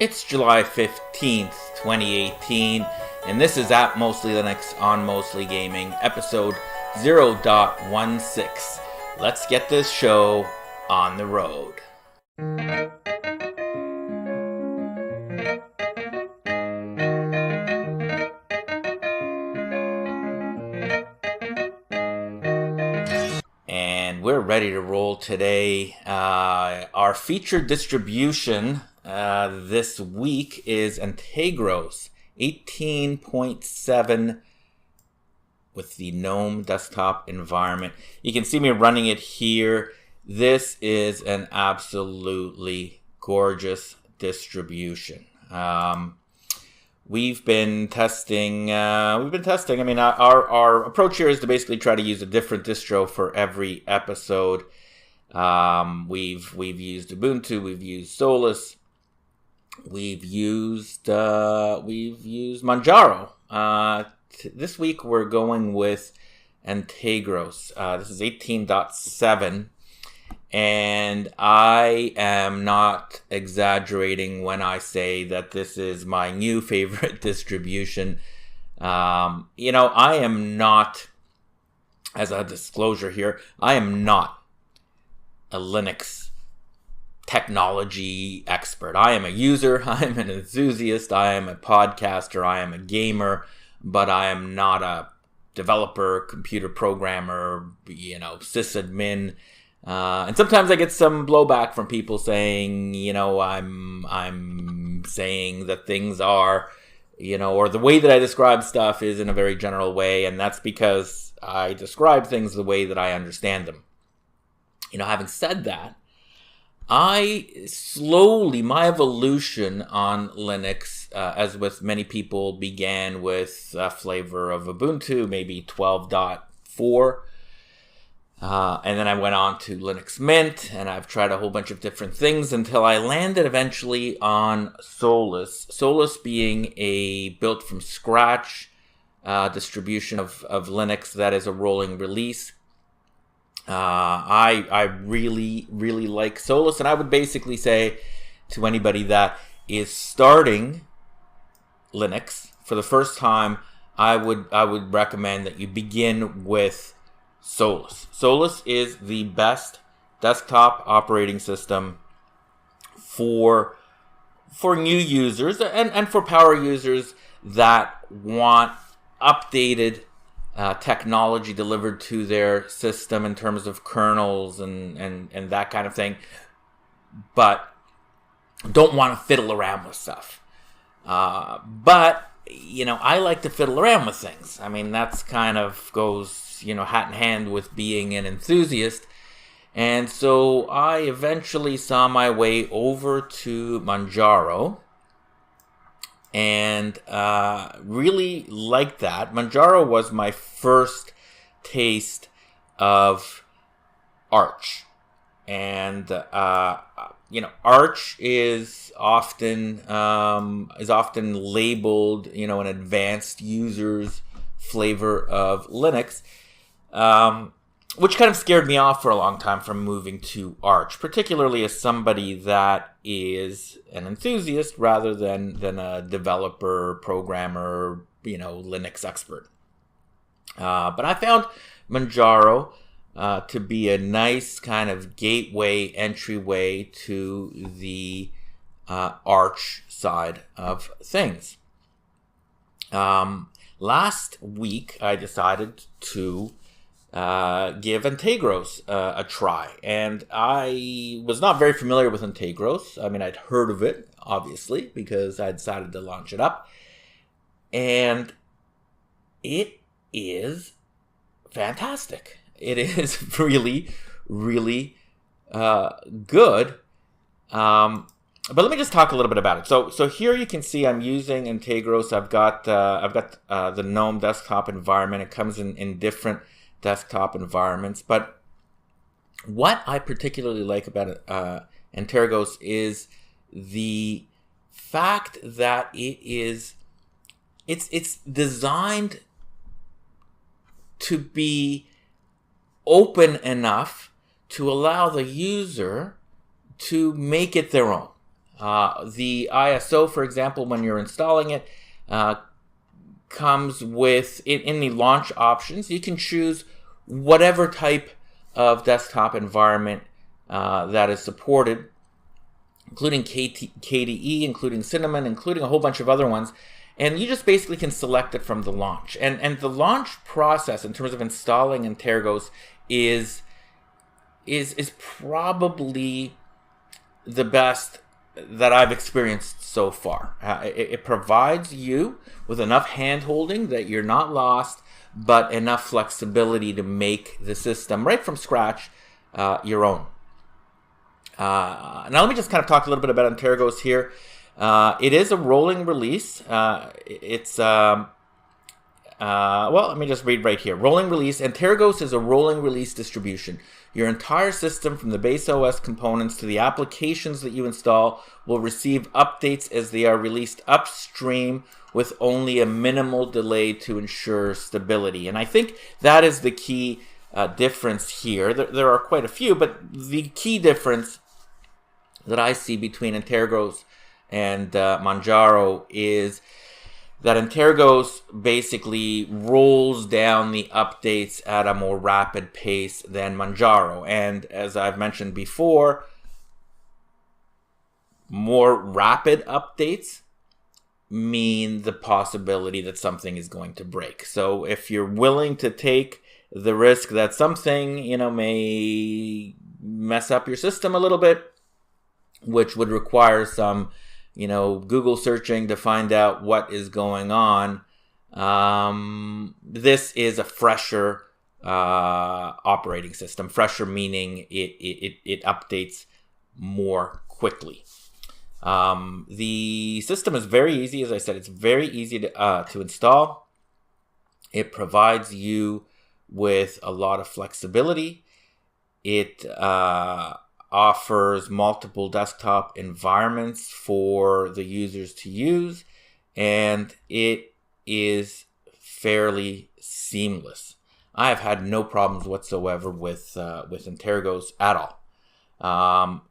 It's July 15th, 2018, and this is at Mostly Linux on Mostly Gaming, episode 0.16. Let's get this show on the road. And we're ready to roll today. Our featured distribution this week is Antegros 18.7 with the Gnome desktop environment. You can see me running it here. This is an absolutely gorgeous distribution. We've been testing. I mean, our approach here is to basically try to use a different distro for every episode. We've used Ubuntu, we've used Solus, we've used Manjaro. This week we're going with Antegros. This is 18.7. And I am not exaggerating when I say that this is my new favorite distribution. I am not, as a disclosure here, I am not a Linux technology expert. I am a user, I am an enthusiast, I am a podcaster, I am a gamer, but I am not a developer, computer programmer, sysadmin. And sometimes I get some blowback from people saying, I'm saying that things are, or the way that I describe stuff is in a very general way, and that's because I describe things the way that I understand them. Having said that, my evolution on Linux, as with many people, began with a flavor of Ubuntu, maybe 12.4. And then I went on to Linux Mint, and I've tried a whole bunch of different things until I landed eventually on Solus. Solus being a built from scratch distribution of Linux that is a rolling release. I really, really like Solus, and I would basically say to anybody that is starting Linux for the first time, I would recommend that you begin with Solus. Solus is the best desktop operating system for new users and for power users that want updated technology delivered to their system in terms of kernels and that kind of thing, but don't want to fiddle around with stuff. But I like to fiddle around with things. I mean, that's kind of goes hat in hand with being an enthusiast. And so I eventually saw my way over to Manjaro and really liked that. Manjaro was my first taste of Arch. And, Arch is often labeled, an advanced user's flavor of Linux. Which kind of scared me off for a long time from moving to Arch, particularly as somebody that is an enthusiast rather than a developer, programmer, Linux expert. But I found Manjaro to be a nice kind of gateway, entryway to the Arch side of things. Last week, I decided to give Antegros a try. And I was not very familiar with Antegros. I mean, I'd heard of it, obviously, because I decided to launch it up. And it is fantastic. It is really, really good. But let me just talk a little bit about it. So here you can see I'm using Antegros. I've got the Gnome desktop environment. It comes in different desktop environments, but what I particularly like about Antegros is the fact that it's designed to be open enough to allow the user to make it their own. The ISO, for example, when you're installing it, comes with, in the launch options, you can choose whatever type of desktop environment that is supported, including KDE, including Cinnamon, including a whole bunch of other ones. And you just basically can select it from the launch. And the launch process in terms of installing Antegros is probably the best that I've experienced so far. It provides you with enough hand-holding that you're not lost, but enough flexibility to make the system right from scratch your own. Now let me just kind of talk a little bit about Antegros here. It is a rolling release. Well, let me just read right here. Rolling release. Antegros is a rolling release distribution. Your entire system, from the base OS components to the applications that you install, will receive updates as they are released upstream with only a minimal delay to ensure stability. And I think that is the key difference here. There are quite a few, but the key difference that I see between Antegros and Manjaro is that Antegros basically rolls down the updates at a more rapid pace than Manjaro. And as I've mentioned before, more rapid updates mean the possibility that something is going to break. So if you're willing to take the risk that something, may mess up your system a little bit, which would require some Google searching to find out what is going on. This is a fresher operating system. Fresher meaning it updates more quickly. The system is very easy. As I said, it's very easy to install. It provides you with a lot of flexibility. It offers multiple desktop environments for the users to use, and it is fairly seamless. I have had no problems whatsoever with Antegros at all.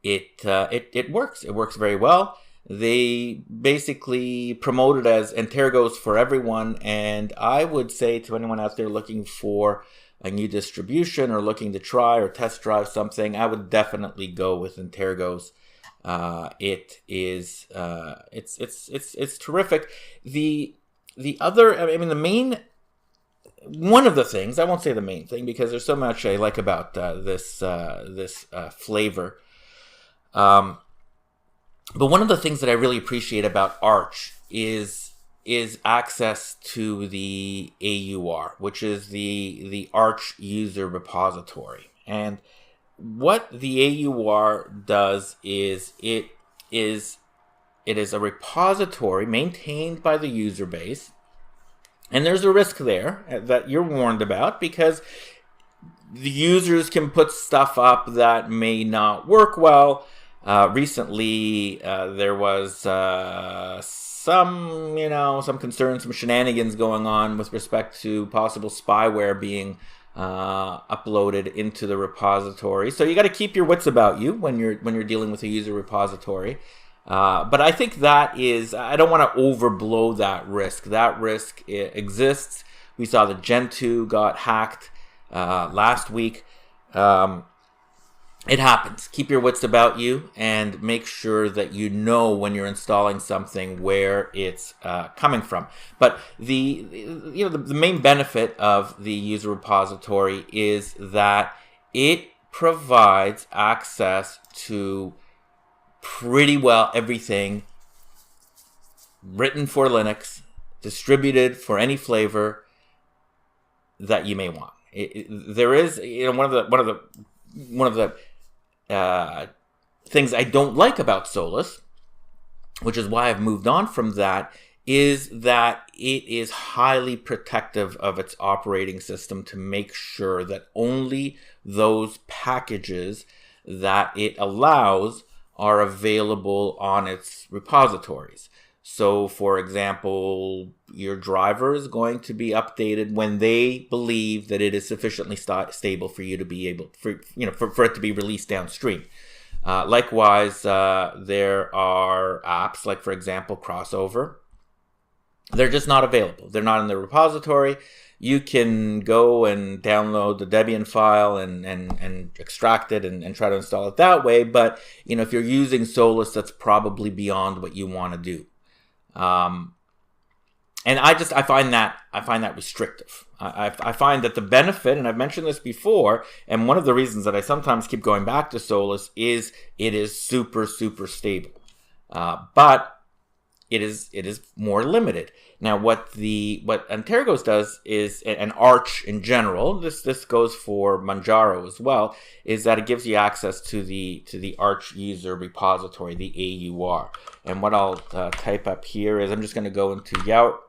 It works. It works very well. They basically promote it as Antegros for everyone, and I would say to anyone out there looking for a new distribution or looking to try or test drive something, I would definitely go with Antegros. It's terrific. The other, one of the things, I won't say the main thing because there's so much I like about this flavor. But one of the things that I really appreciate about Arch is access to the AUR, which is the Arch user repository. And what the AUR does is it is a repository maintained by the user base. And there's a risk there that you're warned about because the users can put stuff up that may not work well. Recently, there was some concerns, some shenanigans going on with respect to possible spyware being uploaded into the repository. So you got to keep your wits about you when you're dealing with a user repository. But I think that is, I don't want to overblow that risk. That risk exists. We saw the Gen 2 got hacked last week. It happens. Keep your wits about you and make sure that you know when you're installing something where it's coming from. But the main benefit of the user repository is that it provides access to pretty well everything written for Linux, distributed for any flavor that you may want. There is one of the things I don't like about Solus, which is why I've moved on from that, is that it is highly protective of its operating system to make sure that only those packages that it allows are available on its repositories. So, for example, your driver is going to be updated when they believe that it is sufficiently stable for you to be able, for it to be released downstream. Likewise, there are apps like, for example, Crossover. They're just not available. They're not in the repository. You can go and download the Debian file and extract it and try to install it that way. But, if you're using Solus, that's probably beyond what you want to do. And I find that restrictive. I find that the benefit, and I've mentioned this before, and one of the reasons that I sometimes keep going back to Solus is it is super, super stable. But it is more limited. Now, what Antegros does is, and Arch in general, this goes for Manjaro as well, is that it gives you access to the Arch user repository, the AUR. And what I'll type up here is I'm just going to go into Yout.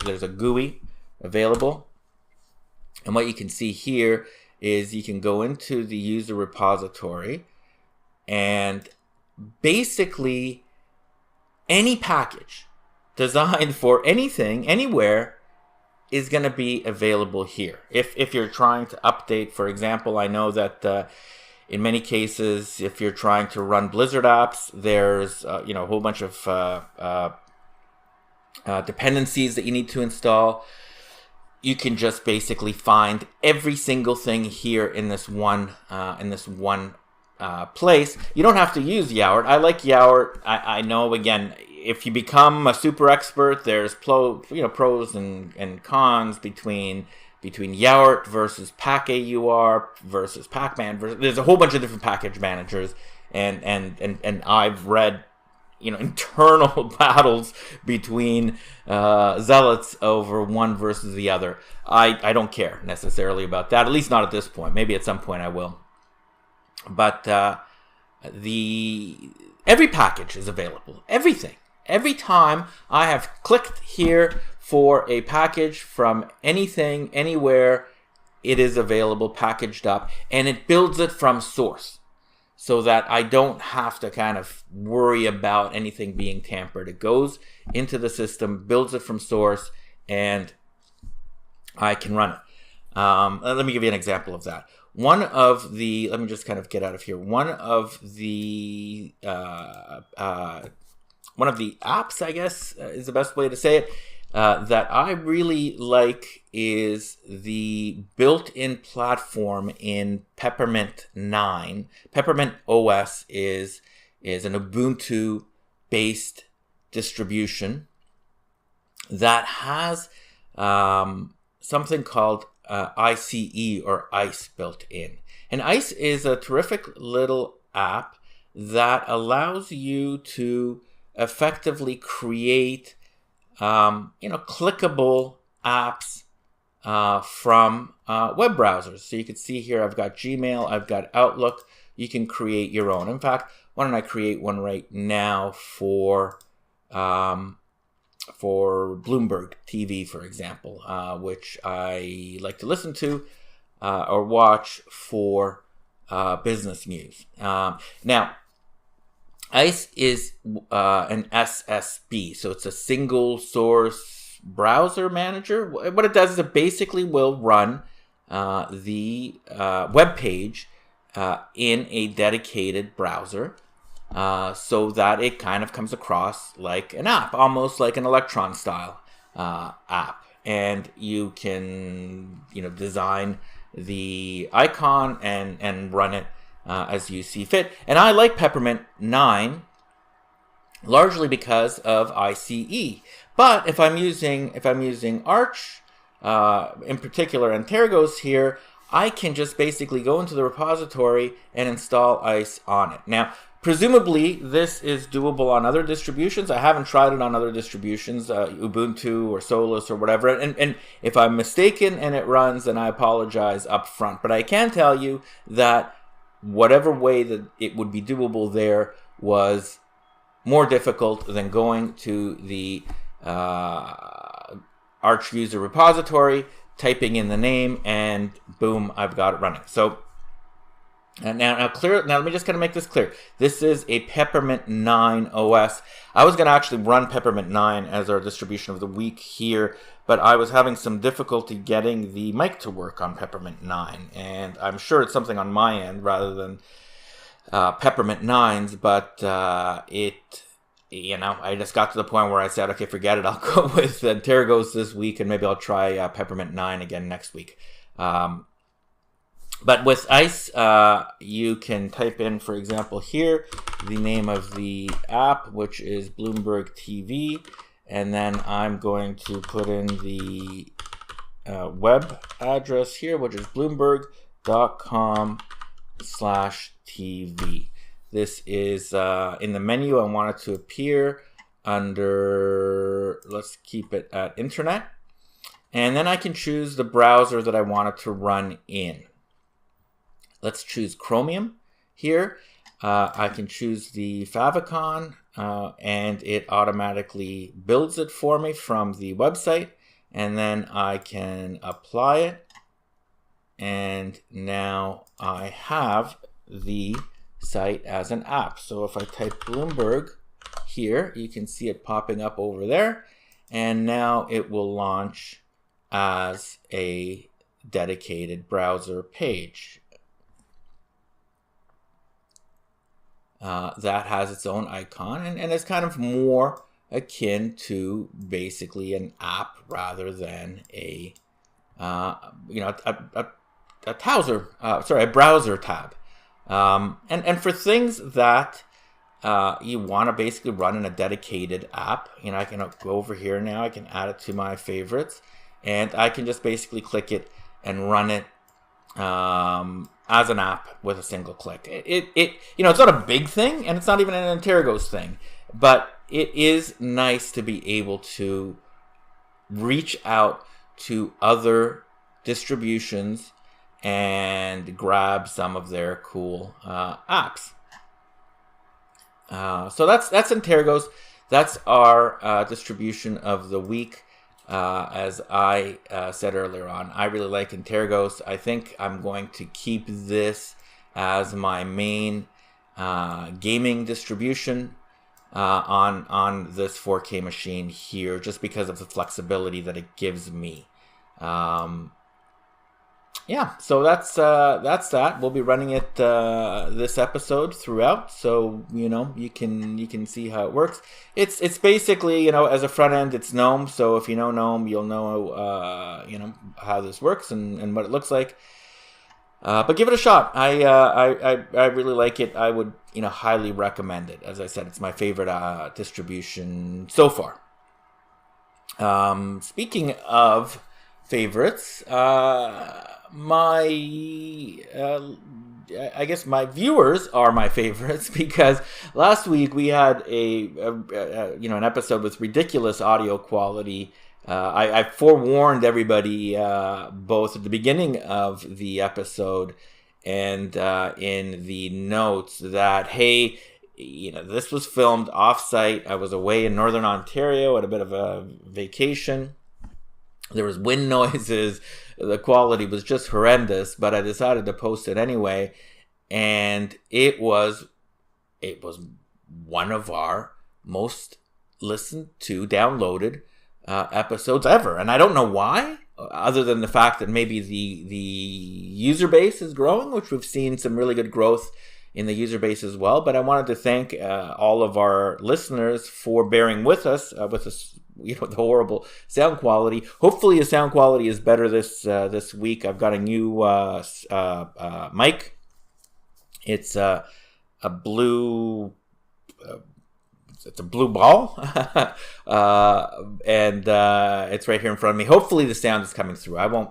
There's a GUI available, and what you can see here is you can go into the user repository, and basically any package designed for anything, anywhere, is going to be available here. If you're trying to update, for example, I know that in many cases, if you're trying to run Blizzard apps, there's a whole bunch of dependencies that you need to install. You can just basically find every single thing here in this one place. You don't have to use Yout. I like Yout. I know, again, if you become a super expert, there's pros and cons between Yout versus PackAUR versus Pacman. There's a whole bunch of different package managers, and I've read internal battles between zealots over one versus the other. I don't care necessarily about that, at least not at this point. Maybe at some point I will. But every package is available. Everything. Every time I have clicked here for a package from anything, anywhere, it is available, packaged up, and it builds it from source, so that I don't have to kind of worry about anything being tampered. It goes into the system, builds it from source, and I can run it. Let me give you an example of that. Let me just kind of get out of here. One of the apps, I guess, is the best way to say it, that I really like is the built-in platform in Peppermint 9. Peppermint OS is an Ubuntu-based distribution that has something called ICE or ICE built in. And ICE is a terrific little app that allows you to effectively create clickable apps from web browsers. So you can see here I've got Gmail, I've got Outlook. You can create your own. In fact, why don't I create one right now for Bloomberg TV, for example, which I like to listen to or watch for business news. Now, ICE is an SSB, so it's a single source browser manager. What it does is it basically will run the web page in a dedicated browser, so that it kind of comes across like an app, almost like an Electron style app. And you can design the icon and run it as you see fit. And I like Peppermint 9 largely because of ICE. But if I'm using Arch, in particular Antegros here, I can just basically go into the repository and install ICE on it. Now, presumably this is doable on other distributions. I haven't tried it on other distributions, Ubuntu or Solus or whatever. And if I'm mistaken and it runs, then I apologize up front. But I can tell you that whatever way that it would be doable there was more difficult than going to the Arch user repository, typing in the name, and boom, I've got it running. So now let me just kind of make this clear. This is a Peppermint 9 OS. I was going to actually run Peppermint 9 as our distribution of the week here, but I was having some difficulty getting the mic to work on Peppermint 9, and I'm sure it's something on my end rather than Peppermint 9s, but I just got to the point where I said, okay, forget it. I'll go with Antegros this week, and maybe I'll try Peppermint 9 again next week. But with ICE, you can type in, for example, here, the name of the app, which is Bloomberg TV. And then I'm going to put in the web address here, which is bloomberg.com/TV. This is in the menu. I want it to appear under, let's keep it at Internet. And then I can choose the browser that I want it to run in. Let's choose Chromium here. I can choose the favicon, and it automatically builds it for me from the website. And then I can apply it. And now I have the site as an app. So if I type Bloomberg here, you can see it popping up over there. And now it will launch as a dedicated browser page. That has its own icon, and it's kind of more akin to basically an app rather than a browser tab. And for things that you want to basically run in a dedicated app, I can go over here now. I can add it to my favorites, and I can just basically click it and run it as an app with a single click. It's not a big thing, and it's not even an Antegros thing, but it is nice to be able to reach out to other distributions and grab some of their cool apps. So that's Antegros. That's our distribution of the week. As I said earlier on, I really like Antegros. I think I'm going to keep this as my main gaming distribution on this 4K machine here, just because of the flexibility that it gives me. So that's that. We'll be running it this episode throughout, so you can see how it works. It's basically as a front end, it's Gnome. So if you know Gnome, you'll know how this works and what it looks like. But give it a shot. I really like it. I would highly recommend it. As I said, it's my favorite distribution so far. Speaking of favorites, I guess my viewers are my favorites, because last week we had an episode with ridiculous audio quality. I forewarned everybody both at the beginning of the episode and in the notes that, hey, this was filmed off-site. I was away in Northern Ontario at a bit of a vacation. There was wind noises. The quality was just horrendous, but I decided to post it anyway. And it was one of our most listened to, downloaded episodes ever. And I don't know why, other than the fact that maybe the user base is growing, which we've seen some really good growth in the user base as well. But I wanted to thank all of our listeners for bearing with us with this, the horrible sound quality. Hopefully the sound quality is better this week. I've got a new mic. It's a blue ball, and it's right here in front of me. Hopefully the sound is coming through. I won't,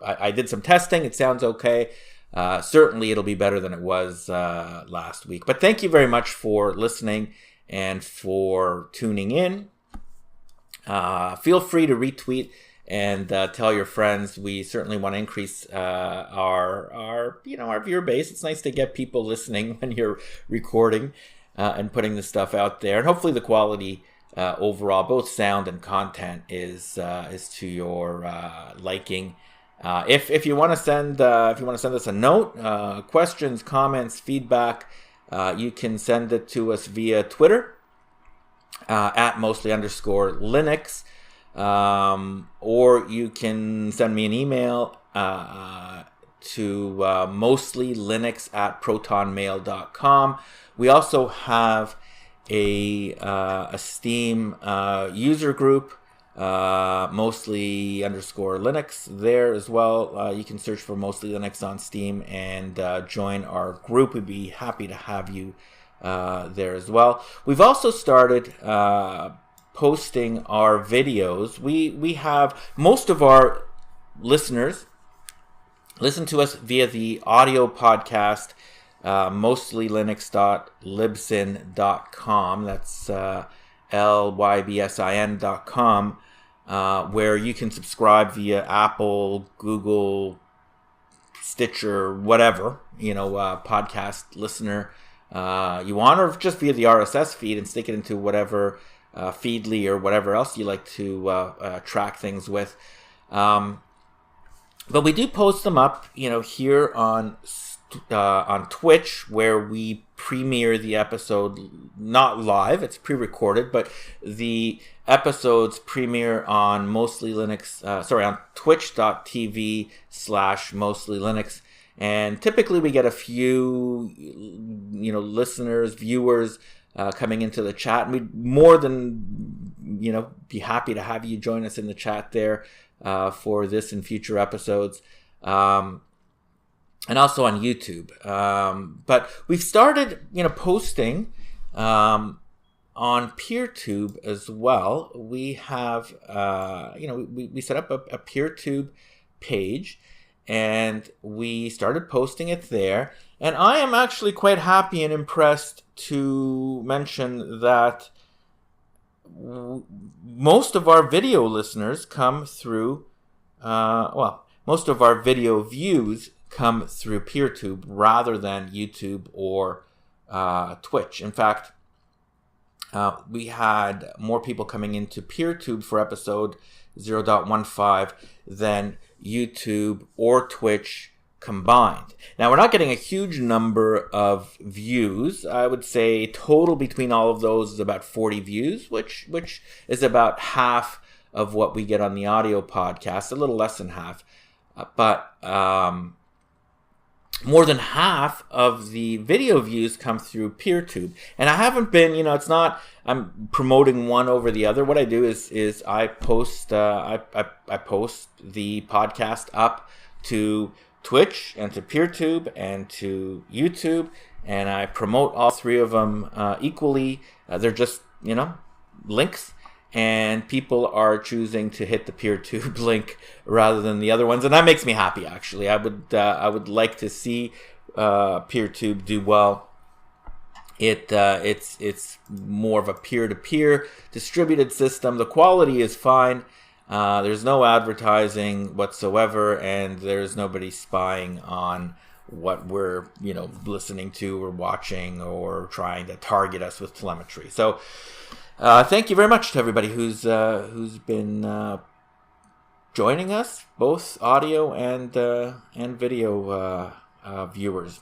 I did some testing. It sounds okay. Certainly it'll be better than it was last week. But thank you very much for listening and for tuning in. Feel free to retweet and tell your friends. We certainly want to increase our viewer base. It's nice to get people listening when you're recording and putting the stuff out there. And hopefully the quality overall, both sound and content, is to your liking. If you want to send us a note, questions, comments, feedback, you can send it to us via Twitter at mostly_Linux, or you can send me an email to mostlylinux@protonmail.com. We also have a Steam user group, mostly_Linux there as well. You can search for Mostly Linux on Steam and join our group. We'd be happy to have you there as well. We've also started posting our videos. We have most of our listeners listen to us via the audio podcast, mostlylinux.libsyn.com. That's lybsin.com, where you can subscribe via Apple, Google, Stitcher, whatever, podcast listener you want, or just via the RSS feed and stick it into whatever Feedly or whatever else you like to track things with. But we do post them up, here on Twitch, where we premiere the episode, not live, it's pre-recorded, but the episodes premiere on on twitch.tv/mostlylinux. And typically we get a few, listeners, viewers coming into the chat. And we'd more than, be happy to have you join us in the chat there for this and future episodes. And also on YouTube. But we've started, posting on PeerTube as well. We have, we set up a PeerTube page, and we started posting it there. And I am actually quite happy and impressed to mention that most of our video listeners come through, most of our video views come through PeerTube rather than YouTube or Twitch. In fact, we had more people coming into PeerTube for episode 0.15 than YouTube or Twitch combined. Now, we're not getting a huge number of views. I would say total between all of those is about 40 views, which is about half of what we get on the audio podcast, a little less than half. But more than half of the video views come through PeerTube. And I haven't been, it's not, I'm promoting one over the other. What I do is I post, I post the podcast up to Twitch and to PeerTube and to YouTube, and I promote all three of them equally. They're just, links. And people are choosing to hit the PeerTube link rather than the other ones, and that makes me happy. Actually, I would like to see PeerTube do well. It's more of a peer-to-peer distributed system. The quality is fine. There's no advertising whatsoever, and there's nobody spying on what we're listening to or watching or trying to target us with telemetry. So. Thank you very much to everybody who's been joining us, both audio and video viewers.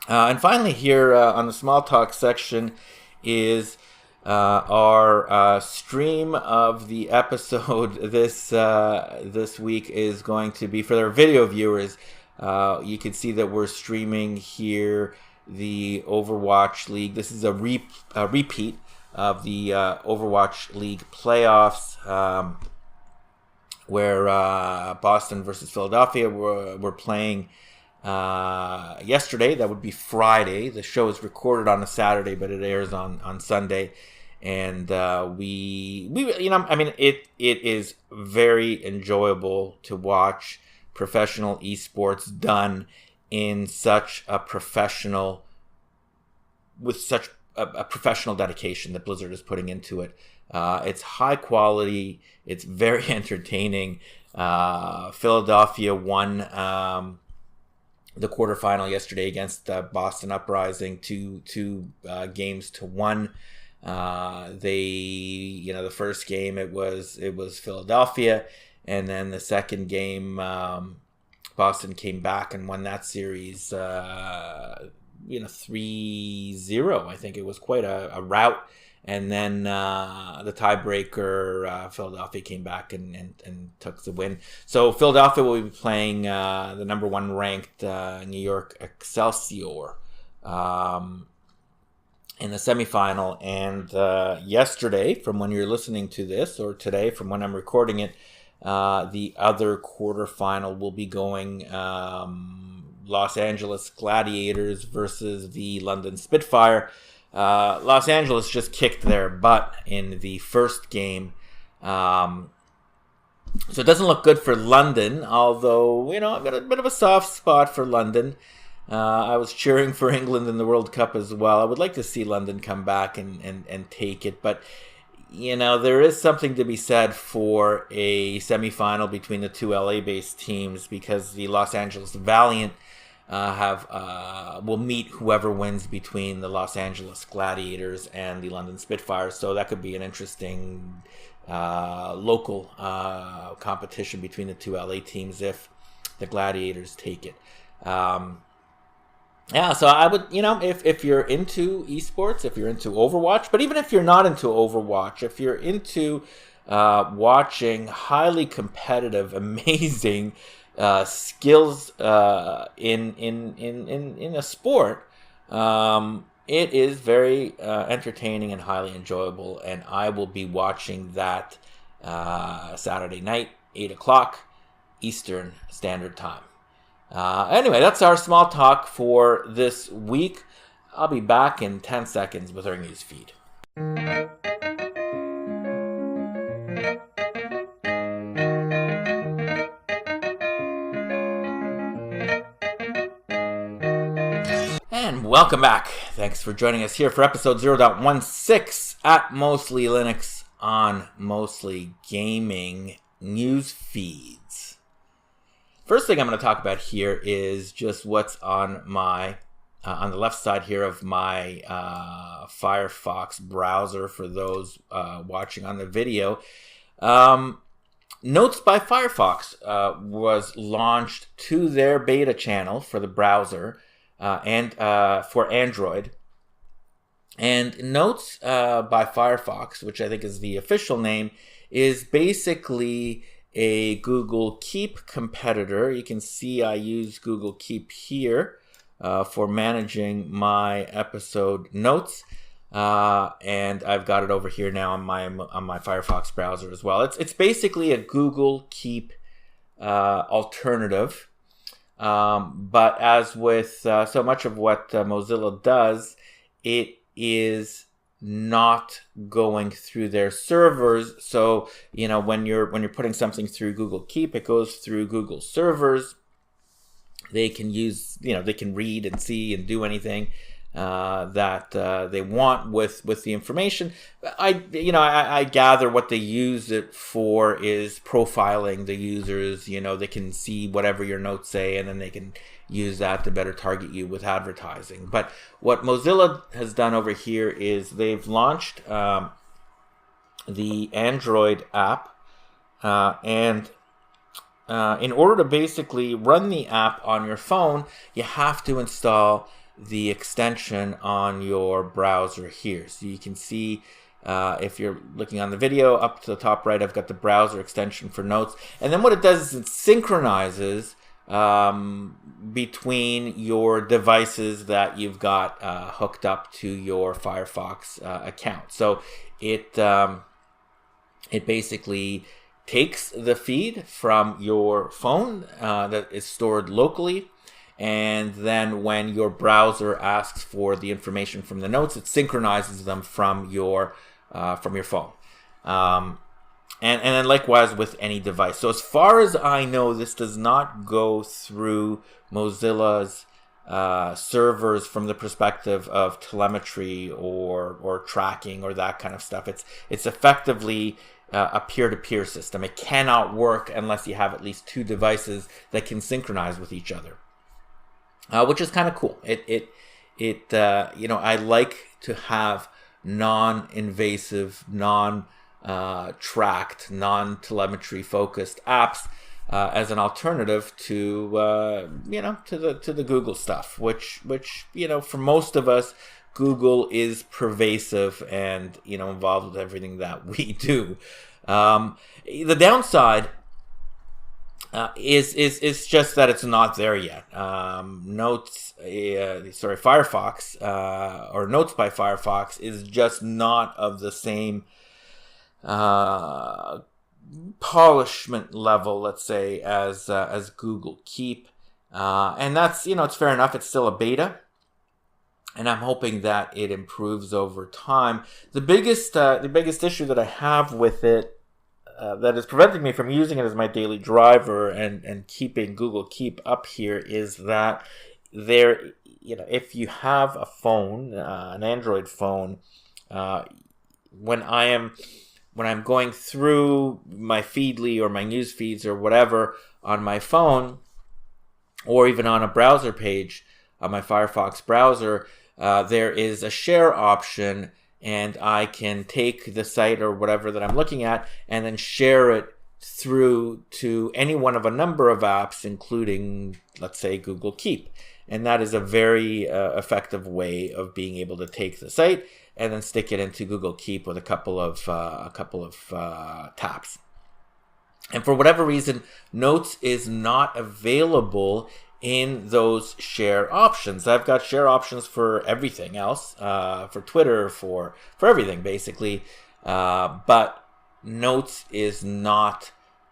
And finally, here on the small talk section is our stream of the episode. This week is going to be for their video viewers. You can see that we're streaming here the Overwatch League. This is a repeat of the Overwatch League playoffs, where Boston versus Philadelphia were playing yesterday. That would be Friday. The show is recorded on a Saturday, but it airs on Sunday. And it is very enjoyable to watch professional esports done in such a professional, with such a professional dedication that Blizzard is putting into it. It's high quality. It's very entertaining. Philadelphia won the quarterfinal yesterday against Boston Uprising, two games to one. The first game it was Philadelphia, and then the second game Boston came back and won that series. 3-0. I think it was quite a rout. And then the tiebreaker, Philadelphia came back and took the win. So Philadelphia will be playing the number 1 ranked New York Excelsior in the semifinal. And yesterday, from when you're listening to this, or today from when I'm recording it, the other quarterfinal will be going Los Angeles Gladiators versus the London Spitfire. Los Angeles just kicked their butt in the first game. So it doesn't look good for London, although, I've got a bit of a soft spot for London. I was cheering for England in the World Cup as well. I would like to see London come back and take it, but there is something to be said for a semifinal between the two LA-based teams, because the Los Angeles Valiant will meet whoever wins between the Los Angeles Gladiators and the London Spitfires. So that could be an interesting local competition between the two LA teams if the Gladiators take it. So I would, if you're into esports, if you're into Overwatch, but even if you're not into Overwatch, if you're into watching highly competitive, amazing skills in a sport, it is very entertaining and highly enjoyable, and I will be watching that Saturday night, 8 o'clock Eastern Standard Time. Anyway, that's our small talk for this week. I'll be back in 10 seconds with our news feed. And welcome back. Thanks for joining us here for episode 0.16 at Mostly Linux on Mostly Gaming News Feeds. First thing I'm going to talk about here is just what's on my on the left side here of my Firefox browser for those watching on the video. Notes by Firefox was launched to their beta channel for the browser and for Android. And Notes by Firefox, which I think is the official name, is basically a Google Keep competitor. You can see I use Google Keep here for managing my episode notes, and I've got it over here now on my Firefox browser as well. It's basically a Google Keep alternative, but as with so much of what Mozilla does, it is not going through their servers. So when you're putting something through Google Keep, it goes through Google servers. They can use, they can read and see and do anything that they want with the information. I gather what they use it for is profiling the users. They can see whatever your notes say, and then they can use that to better target you with advertising. But what Mozilla has done over here is they've launched the Android app, and in order to basically run the app on your phone, you have to install the extension on your browser here. So you can see, if you're looking on the video, up to the top right, I've got the browser extension for Notes. And then what it does is it synchronizes between your devices that you've got hooked up to your Firefox account. So it basically takes the feed from your phone that is stored locally, and then when your browser asks for the information from the notes, it synchronizes them from your phone. And then likewise with any device. So as far as I know, this does not go through Mozilla's servers from the perspective of telemetry or tracking or that kind of stuff. It's effectively a peer-to-peer system. It cannot work unless you have at least two devices that can synchronize with each other, which is kind of cool. I like to have non-invasive, tracked, non-telemetry focused apps as an alternative to to the Google stuff, which for most of us, Google is pervasive and involved with everything that we do. The downside is just that it's not there yet. Firefox or Notes by Firefox is just not of the same polishment level, let's say, as Google Keep, and that's it's fair enough. It's still a beta, and I'm hoping that it improves over time. The biggest issue that I have with it, that is preventing me from using it as my daily driver and keeping Google Keep up here, is that there, if you have a phone, an Android phone, when I'm going through my Feedly or my Newsfeeds or whatever on my phone, or even on a browser page on my Firefox browser, there is a share option, and I can take the site or whatever that I'm looking at and then share it through to any one of a number of apps, including, let's say, Google Keep. And that is a very effective way of being able to take the site and then stick it into Google Keep with a couple of taps. And for whatever reason, Notes is not available in those share options. I've got share options for everything else, for Twitter, for everything basically, but Notes is not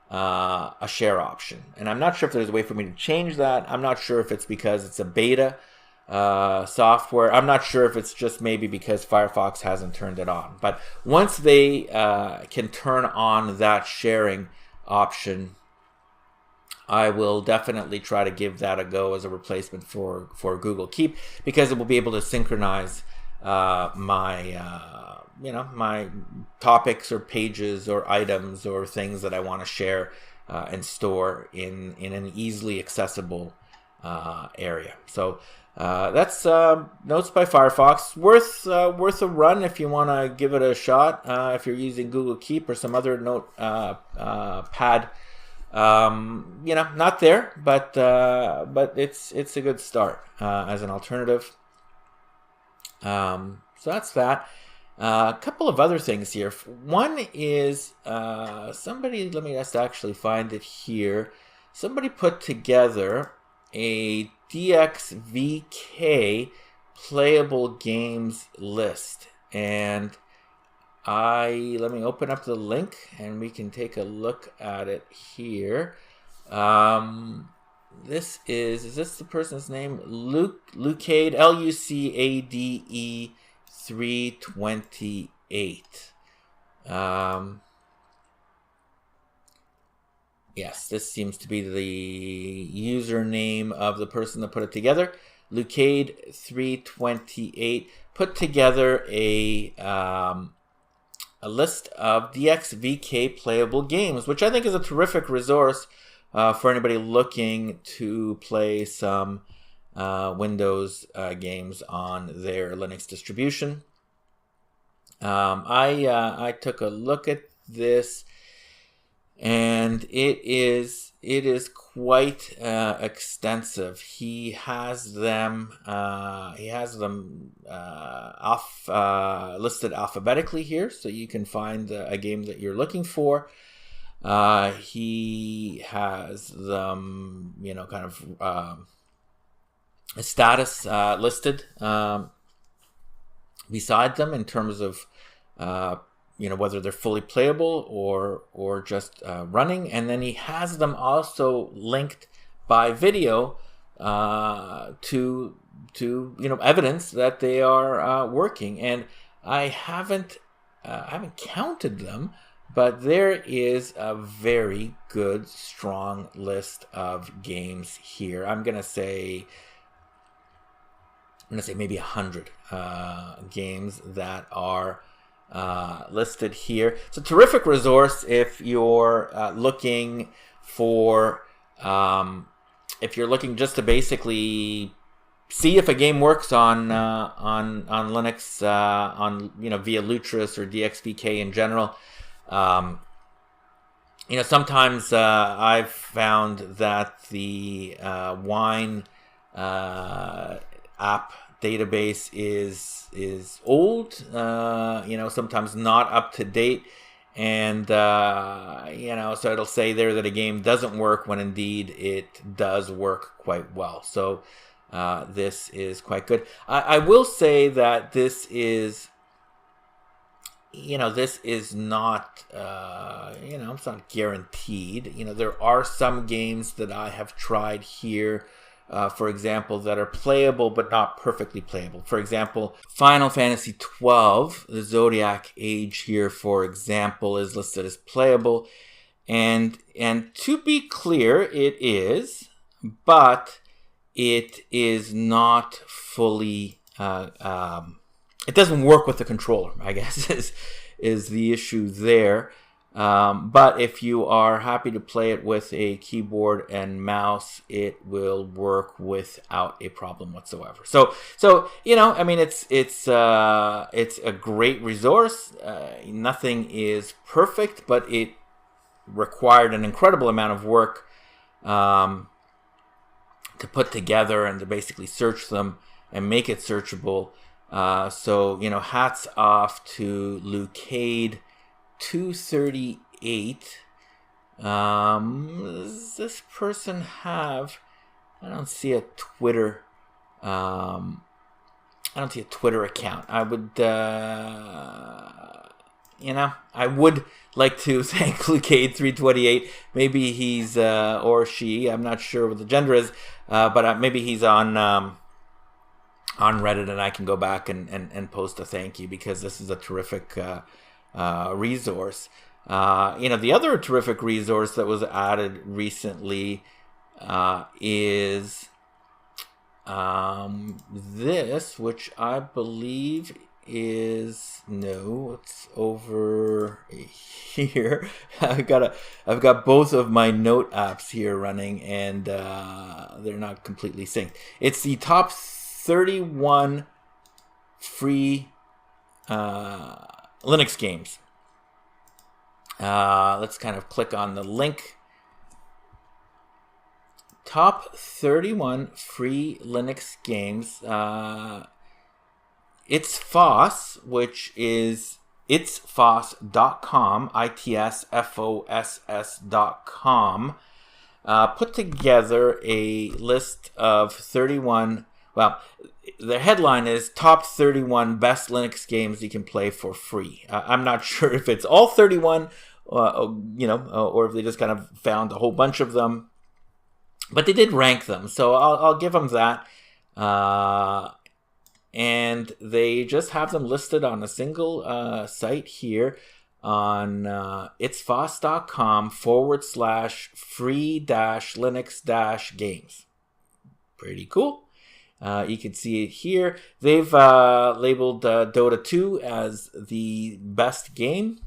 a share option. And I'm not sure if there's a way for me to change that. I'm not sure if it's because it's a beta software. I'm not sure if it's just maybe because Firefox hasn't turned it on. But once they can turn on that sharing option, I will definitely try to give that a go as a replacement for Google Keep, because it will be able to synchronize my my topics or pages or items or things that I want to share and store in an easily accessible area. So that's Notes by Firefox. Worth a run if you want to give it a shot. If you're using Google Keep or some other note pad. Not there, but it's a good start as an alternative. So that's that. A couple of other things here. One is somebody. Let me just actually find it here. Somebody put together a DXVK playable games list, and let me open up the link and we can take a look at it here. Is this the person's name? Lucade, Lucade 328. Yes, this seems to be the username of the person that put it together. Lucade 328 put together a list of DXVK playable games, which I think is a terrific resource for anybody looking to play some Windows games on their Linux distribution. I took a look at this, and it is quite extensive. He has them listed alphabetically here, so you can find a game that you're looking for. He has them, kind of status listed beside them in terms of whether they're fully playable or just running, and then he has them also linked by video to evidence that they are working. And I haven't counted them, but there is a very good, strong list of games here. I'm gonna say maybe 100 games that are listed here. It's a terrific resource if you're looking for just to basically see if a game works on Linux, via Lutris or DXVK in general. sometimes I've found that the wine app database is old, sometimes not up to date, and so it'll say there that a game doesn't work when indeed it does work quite well. So this is quite good. I will say that this is not it's not guaranteed. There are some games that I have tried here, for example, that are playable but not perfectly playable. For example, Final Fantasy XII, the Zodiac Age here, for example, is listed as playable, and to be clear, it is, but it is not fully it doesn't work with the controller, I guess, is the issue there. But if you are happy to play it with a keyboard and mouse, it will work without a problem whatsoever. So it's a great resource. Nothing is perfect, but it required an incredible amount of work to put together and to basically search them and make it searchable. So hats off to Lucade 238. Does this person have? I don't see a Twitter. I don't see a Twitter account. I would like to thank Lucade 328. Maybe he's or she. I'm not sure what the gender is, but maybe he's on Reddit, and I can go back and post a thank you, because this is a terrific resource. The other terrific resource that was added recently is this, which I believe it's over here. I've got both of my note apps here running, and they're not completely synced. It's the top 31 free Linux games. Let's kind of click on the link. Top 31 free Linux games. It's FOSS, which is itsfoss.com, itsfoss.com, put together a list of 31. Well, the headline is top 31 best Linux games you can play for free. I'm not sure if it's all 31, or if they just kind of found a whole bunch of them. But they did rank them, so I'll give them that. And they just have them listed on a single site here on itsfoss.com/free-linux-games. Pretty cool. You can see it here. They've labeled Dota 2 as the best game.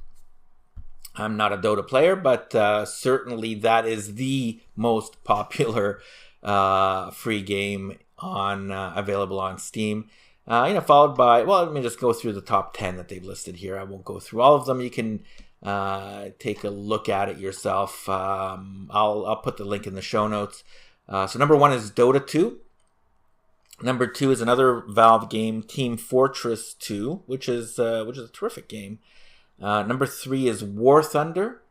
I'm not a Dota player, but certainly that is the most popular free game available on Steam. Followed by, let me just go through the top 10 that they've listed here. I won't go through all of them. You can take a look at it yourself. I'll put the link in the show notes. So number 1 is Dota 2. Number 2 is another Valve game, Team Fortress 2, which is a terrific game. Number 3 is War Thunder.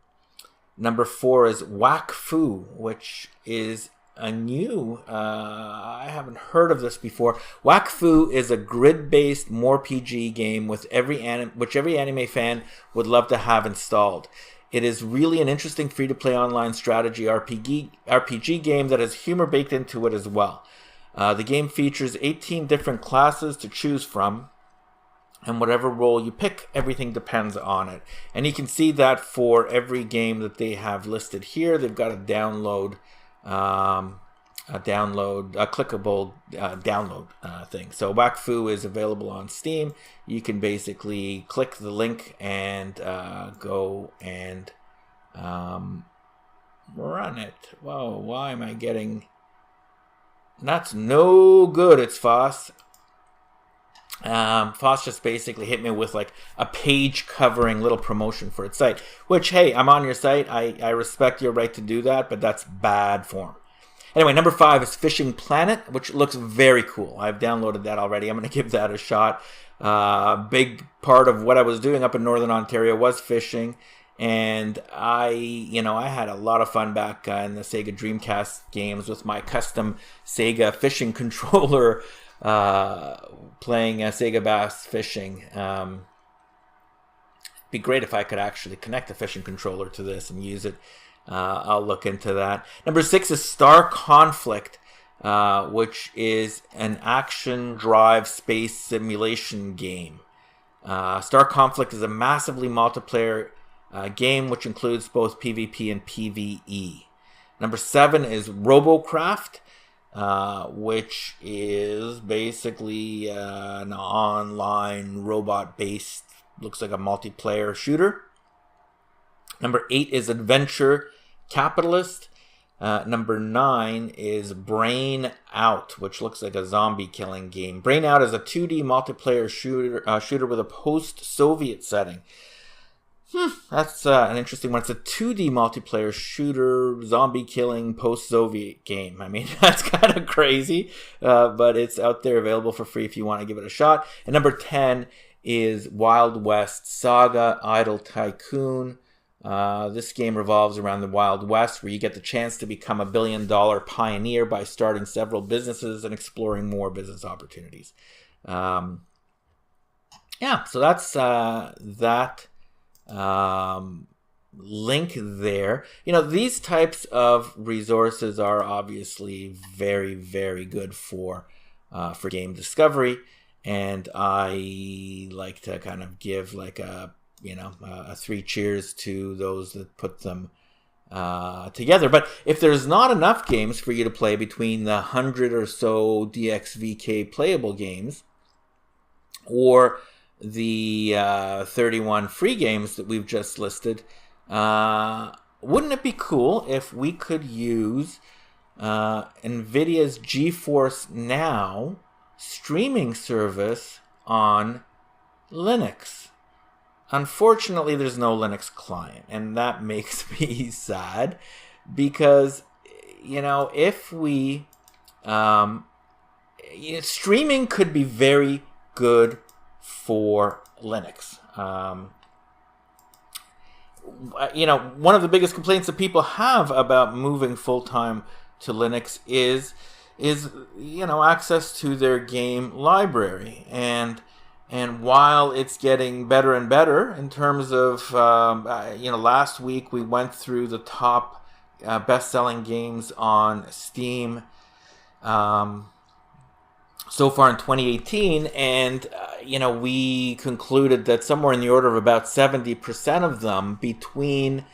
Number 4 is Whack Fu, which is a new. I haven't heard of this before. Whack Fu is a grid-based MORPG game which every anime fan would love to have installed. It is really an interesting free-to-play online strategy RPG game that has humor baked into it as well. The game features 18 different classes to choose from, and whatever role you pick, everything depends on it. And you can see that for every game that they have listed here, they've got a clickable download thing. So Whack Fu is available on Steam. You can basically click the link and go and run it. Whoa, why am I getting... That's no good, it's FOSS. Foss just basically hit me with like a page covering little promotion for its site, which, hey, I'm on your site. I respect your right to do that, but that's bad form. Anyway, number 5 is Fishing Planet, which looks very cool. I've downloaded that already. I'm going to give that a shot. Big part of what I was doing up in Northern Ontario was fishing, and I had a lot of fun back in the Sega Dreamcast games with my custom Sega fishing controller, playing Sega Bass Fishing. It'd be great if I could actually connect a fishing controller to this and use it. I'll look into that. Number 6 is Star Conflict, which is an action drive space simulation game. Star Conflict is a massively multiplayer game which includes both PvP and PvE. Number 7 is Robocraft, which is basically an online robot-based, looks like a multiplayer shooter. Number 8 is Adventure Capitalist. Number 9 is Brain Out, which looks like a zombie killing game. Brain Out is a 2D multiplayer shooter with a post-Soviet setting. That's an interesting one. It's a 2D multiplayer shooter, zombie killing, post-Soviet game. I mean, that's kind of crazy, but it's out there available for free if you want to give it a shot. And number 10 is Wild West Saga Idle Tycoon. This game revolves around the Wild West, where you get the chance to become a billion-dollar pioneer by starting several businesses and exploring more business opportunities. So that's that link there. These types of resources are obviously very, very good for game discovery, and I like to kind of give like a 3 cheers to those that put them together. But if there's not enough games for you to play between the 100 or so DXVK playable games or the 31 free games that we've just listed, wouldn't it be cool if we could use Nvidia's GeForce Now streaming service on Linux? Unfortunately, there's no Linux client, and that makes me sad because, if we... streaming could be very good for Linux. One of the biggest complaints that people have about moving full-time to Linux is access to their game library. And while it's getting better and better in terms of, last week we went through the top best-selling games on Steam so far in 2018, and, we concluded that somewhere in the order of about 70% of them between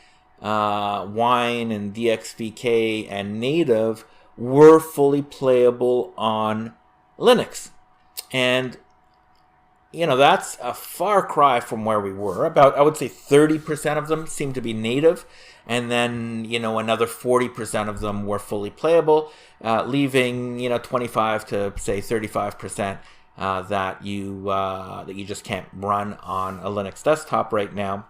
Wine and DXVK and Native were fully playable on Linux. And that's a far cry from where we were. About, I would say 30% of them seem to be native. And then, another 40% of them were fully playable, leaving, 25 to, say, 35% that you just can't run on a Linux desktop right now.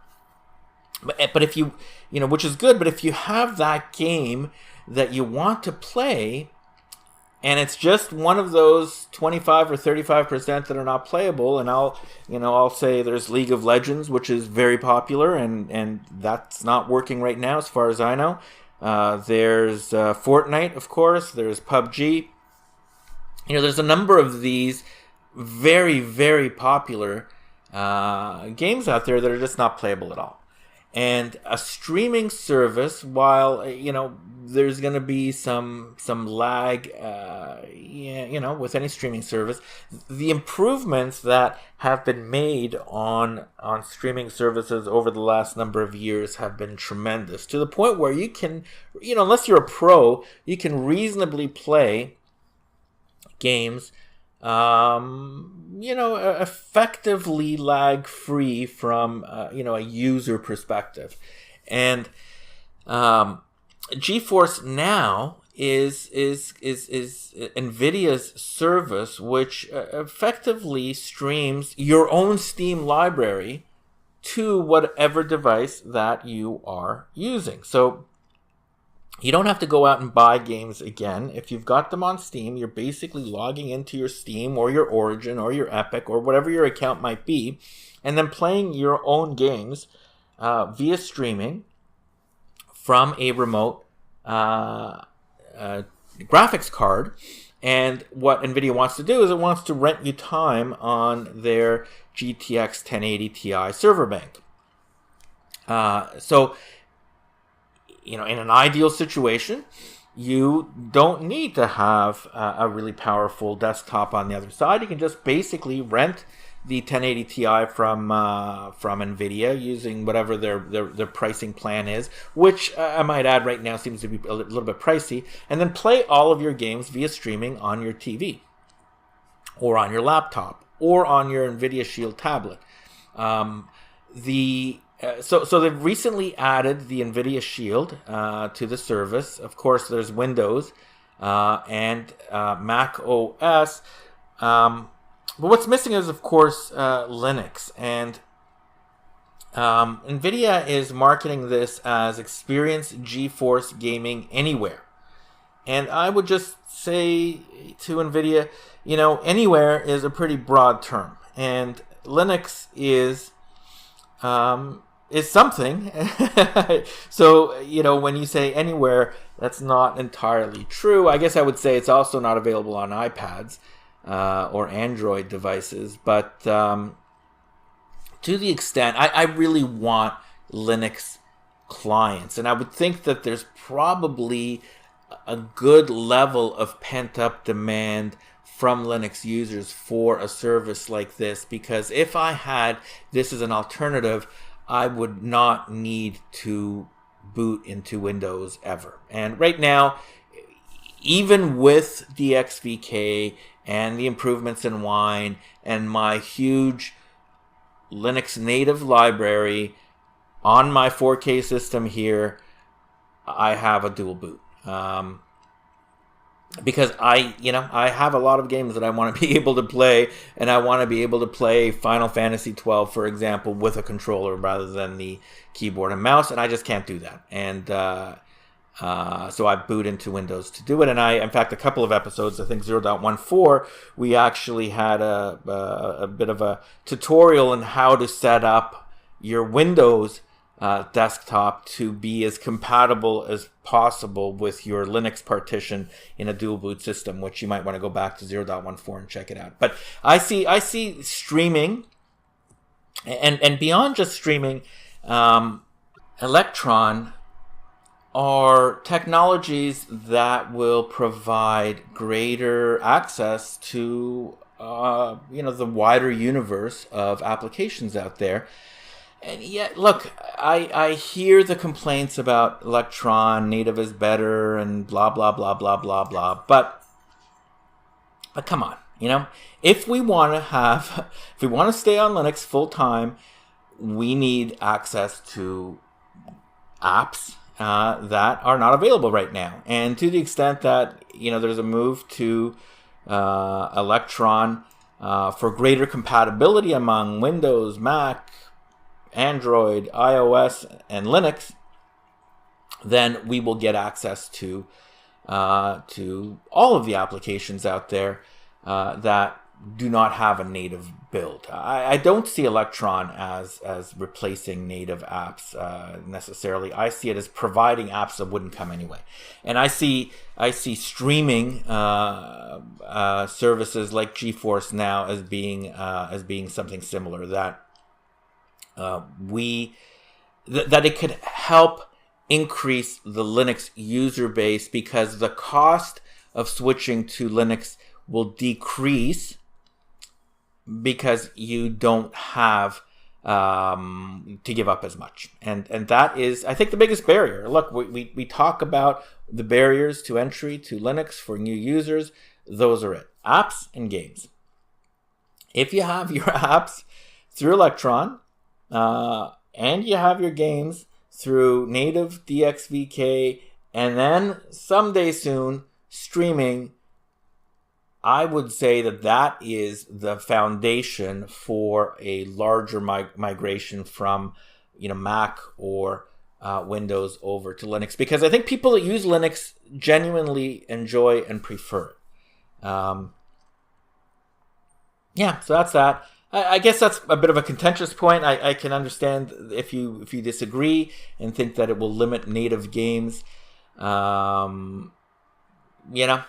But if you, which is good, but if you have that game that you want to play, and it's just one of those 25 or 35% that are not playable, and I'll say there's League of Legends, which is very popular, and that's not working right now as far as I know. There's Fortnite, of course. There's PUBG. There's a number of these very, very popular games out there that are just not playable at all. And a streaming service, while, there's going to be some lag, with any streaming service, the improvements that have been made on streaming services over the last number of years have been tremendous, to the point where you can, unless you're a pro, you can reasonably play games effectively lag-free from, a user perspective. And GeForce Now is Nvidia's service, which effectively streams your own Steam library to whatever device that you are using. So you don't have to go out and buy games again. If you've got them on Steam, you're basically logging into your Steam or your Origin or your Epic or whatever your account might be, and then playing your own games via streaming from a remote graphics card. And what Nvidia wants to do is it wants to rent you time on their GTX 1080 Ti server bank. So, in an ideal situation, you don't need to have a really powerful desktop on the other side. You can just basically rent the 1080 Ti from Nvidia using whatever their pricing plan is, which I might add right now seems to be a little bit pricey, and then play all of your games via streaming on your TV or on your laptop or on your Nvidia Shield tablet. So they've recently added the Nvidia Shield to the service. Of course, there's Windows and Mac OS. But what's missing is, of course, Linux. And Nvidia is marketing this as Experience GeForce Gaming Anywhere. And I would just say to Nvidia, anywhere is a pretty broad term. And Linux is something. So, when you say anywhere, that's not entirely true. I guess I would say it's also not available on iPads or Android devices. But to the extent, I really want Linux clients. And I would think that there's probably a good level of pent-up demand from Linux users for a service like this, because if I had this as an alternative, I would not need to boot into Windows ever. And right now, even with DXVK and the improvements in Wine and my huge Linux native library on my 4K system here, I have a dual boot. Because I have a lot of games that I want to be able to play, and I want to be able to play Final Fantasy 12, for example, with a controller rather than the keyboard and mouse, and I just can't do that. And so I boot into Windows to do it. And in fact, a couple of episodes, I think 0.14, we actually had a bit of a tutorial on how to set up your Windows desktop to be as compatible as possible with your Linux partition in a dual boot system, which you might want to go back to 0.14 and check it out. But I see streaming and beyond just streaming, Electron are technologies that will provide greater access to the wider universe of applications out there. And yet, look, I hear the complaints about Electron, native is better, and blah, blah, blah, blah, blah, blah. But come on, if we want to stay on Linux full time, we need access to apps that are not available right now. And to the extent that, there's a move to Electron for greater compatibility among Windows, Mac, Android, iOS, and Linux, then we will get access to all of the applications out there that do not have a native build. I don't see Electron as replacing native apps necessarily. I see it as providing apps that wouldn't come anyway. And I see streaming services like GeForce Now as being something similar, that that it could help increase the Linux user base, because the cost of switching to Linux will decrease because you don't have to give up as much. And that is, I think, the biggest barrier. Look, we talk about the barriers to entry to Linux for new users. Those are it. Apps and games. If you have your apps through Electron, and you have your games through native DXVK and then someday soon, streaming. I would say that is the foundation for a larger migration from, Mac or Windows over to Linux, because I think people that use Linux genuinely enjoy and prefer it. So that's that. I guess that's a bit of a contentious point. I can understand if you disagree and think that it will limit native games.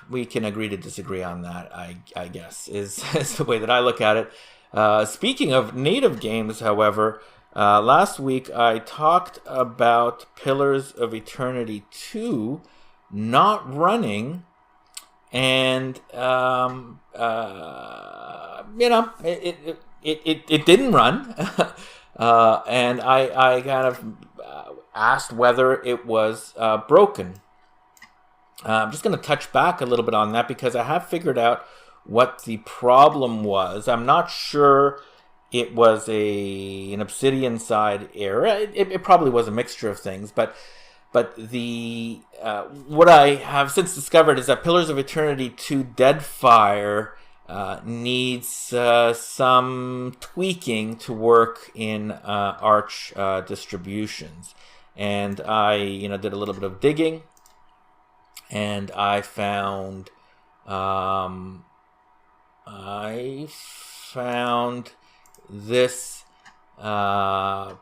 We can agree to disagree on that, I guess, is the way that I look at it. Speaking of native games, however, last week I talked about Pillars of Eternity 2 not running, and it didn't run, and I kind of asked whether it was broken. I'm just going to touch back a little bit on that because I have figured out what the problem was. I'm not sure it was an Obsidian side error. It probably was a mixture of things, but the what I have since discovered is that Pillars of Eternity 2 Deadfire needs some tweaking to work in Arch distributions, and I did a little bit of digging. And I found this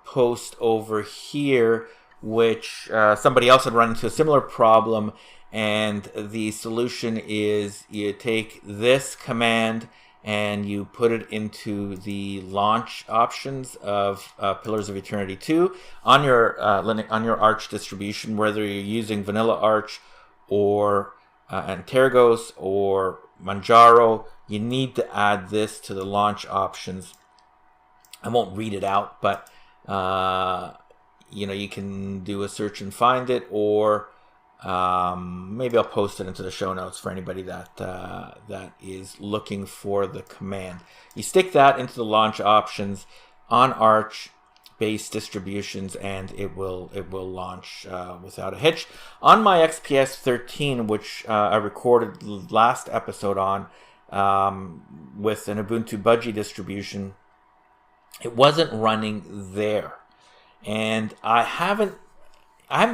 post over here, which somebody else had run into a similar problem. And the solution is you take this command and you put it into the launch options of Pillars of Eternity 2 on your Linux, on your Arch distribution, whether you're using Vanilla Arch or Antegros or Manjaro. You need to add this to the launch options. I won't read it out, but you can do a search and find it, or maybe I'll post it into the show notes for anybody that is looking for the command. You stick that into the launch options on Arch based distributions, and it will launch without a hitch. On my XPS 13, which I recorded last episode on with an Ubuntu Budgie distribution, it wasn't running there, and I haven't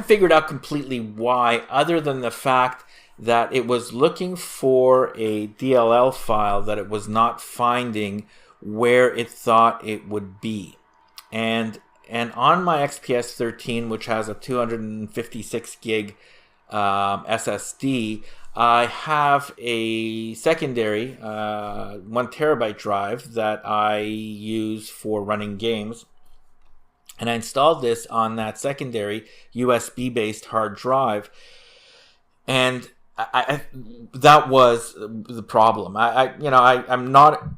figured out completely why, other than the fact that it was looking for a DLL file that it was not finding where it thought it would be. And on my XPS 13, which has a 256 gig SSD, I have a secondary 1 terabyte drive that I use for running games. And I installed this on that secondary USB-based hard drive, and I that was the problem. I'm not